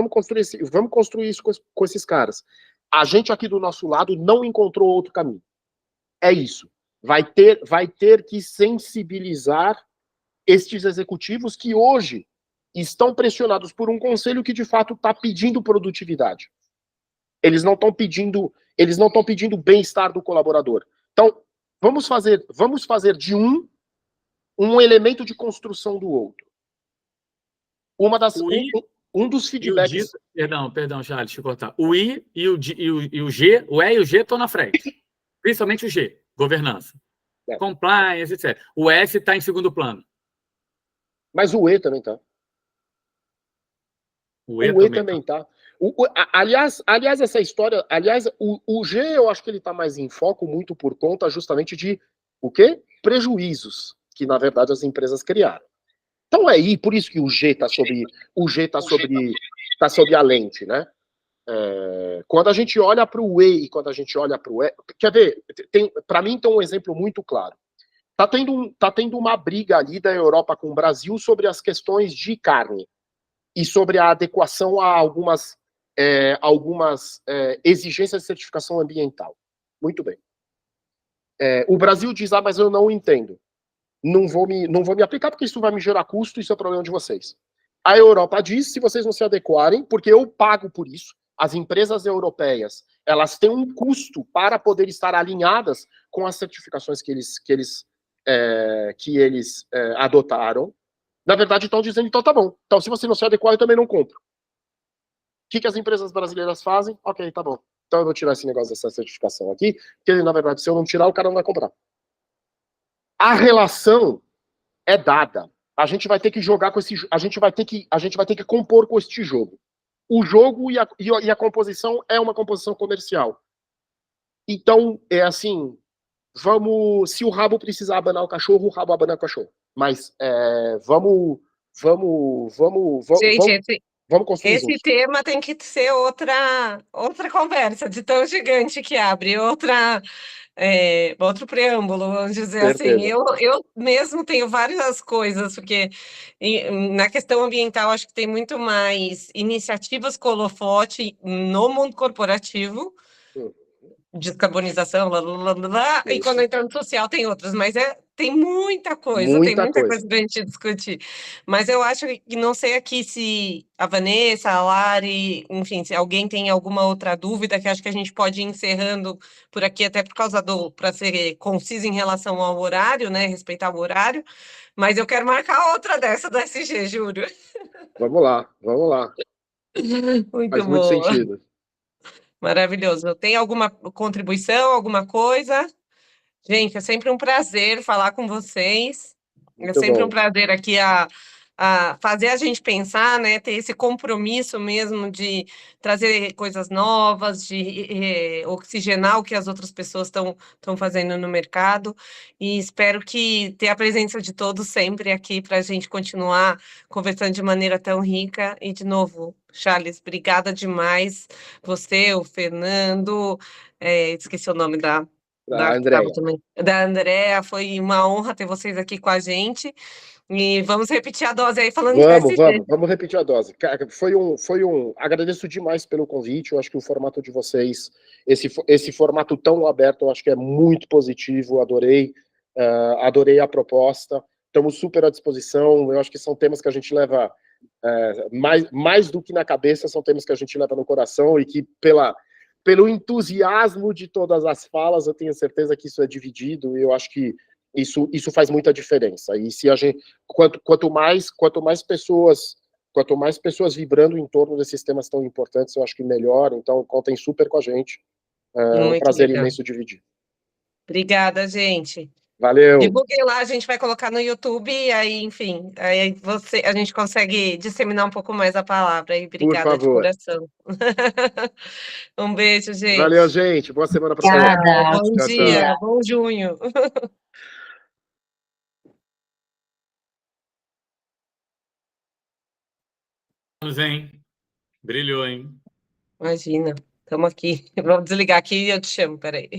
construir isso com esses caras. A gente aqui do nosso lado não encontrou outro caminho. É isso. Vai ter que sensibilizar estes executivos que hoje estão pressionados por um conselho que, de fato, está pedindo produtividade. Eles não estão pedindo bem-estar do colaborador. Então, vamos fazer de um elemento de construção do outro. Um dos feedbacks... Perdão, Charles, deixa eu cortar. O I e o G, o E e o G estão na frente. Principalmente o G, governança. Compliance, etc. O S está em segundo plano. Mas o E também está. O E também está. Aliás, essa história... Aliás, o G, eu acho que ele está mais em foco muito por conta justamente de... O quê? Prejuízos que, na verdade, as empresas criaram. Então, por isso que o G está sob a lente, né? Quando a gente olha para o whey, quando a gente olha para o... Quer ver? Para mim tem um exemplo muito claro. Tá tendo uma briga ali da Europa com o Brasil sobre as questões de carne e sobre a adequação a algumas exigências de certificação ambiental. Muito bem. O Brasil diz, mas eu não entendo. Não vou me aplicar porque isso vai me gerar custo, isso é problema de vocês. A Europa diz, se vocês não se adequarem, porque eu pago por isso, as empresas europeias, elas têm um custo para poder estar alinhadas com as certificações que eles adotaram. Na verdade, estão dizendo, então tá bom. Então, se você não se adequar, eu também não compro. O que as empresas brasileiras fazem? Ok, tá bom. Então eu vou tirar esse negócio dessa certificação aqui, porque, na verdade, se eu não tirar, o cara não vai comprar. A relação é dada. A gente vai ter que jogar com esse... A gente vai ter que compor com este jogo. O jogo e a composição é uma composição comercial. Então, é assim... Se o rabo precisar abanar o cachorro, o rabo abana o cachorro. Mas vamos construir esse juntos. tema tem que ser outra conversa, de tão gigante que abre, outro preâmbulo, vamos dizer Certeza. assim. Eu mesmo tenho várias coisas, porque na questão ambiental acho que tem muito mais iniciativas com holofote no mundo corporativo, descarbonização, e quando entra no social tem outras, mas tem muita coisa para a gente discutir. Mas eu acho que, não sei aqui se a Vanessa, a Lari, enfim, se alguém tem alguma outra dúvida, que acho que a gente pode ir encerrando por aqui, até por causa para ser conciso em relação ao horário, né, respeitar o horário, mas eu quero marcar outra dessa da SG, juro. Vamos lá. Faz muito sentido. Maravilhoso. Tem alguma contribuição, alguma coisa? Gente, é sempre um prazer falar com vocês. Muito sempre bom. um prazer aqui a fazer a gente pensar, né? Ter esse compromisso mesmo de trazer coisas novas, de oxigenar o que as outras pessoas estão fazendo no mercado. E espero que ter a presença de todos sempre aqui para a gente continuar conversando de maneira tão rica. E, de novo, Charles, obrigada demais. Você, o Fernando, esqueci o nome da Andréa, foi uma honra ter vocês aqui com a gente. E vamos repetir a dose aí falando de PSG. Vamos repetir a dose. Agradeço demais pelo convite. Eu acho que o formato de vocês, esse formato tão aberto, eu acho que é muito positivo. Adorei a proposta. Estamos super à disposição. Eu acho que são temas que a gente leva mais do que na cabeça, são temas que a gente leva no coração e que pelo entusiasmo de todas as falas, eu tenho certeza que isso é dividido, e eu acho que isso faz muita diferença. E se a gente, quanto mais pessoas vibrando em torno desses temas tão importantes, eu acho que melhor. Então, contem super com a gente. É um prazer imenso dividir. Obrigada, gente. Valeu. Divulguem lá, a gente vai colocar no YouTube, e aí, enfim, a gente consegue disseminar um pouco mais a palavra. E obrigada de coração. Um beijo, gente. Valeu, gente. Boa semana para todos. Bom dia, bom junho. Hein? Brilhou, hein? Imagina, estamos aqui. Vou desligar aqui e eu te chamo, peraí.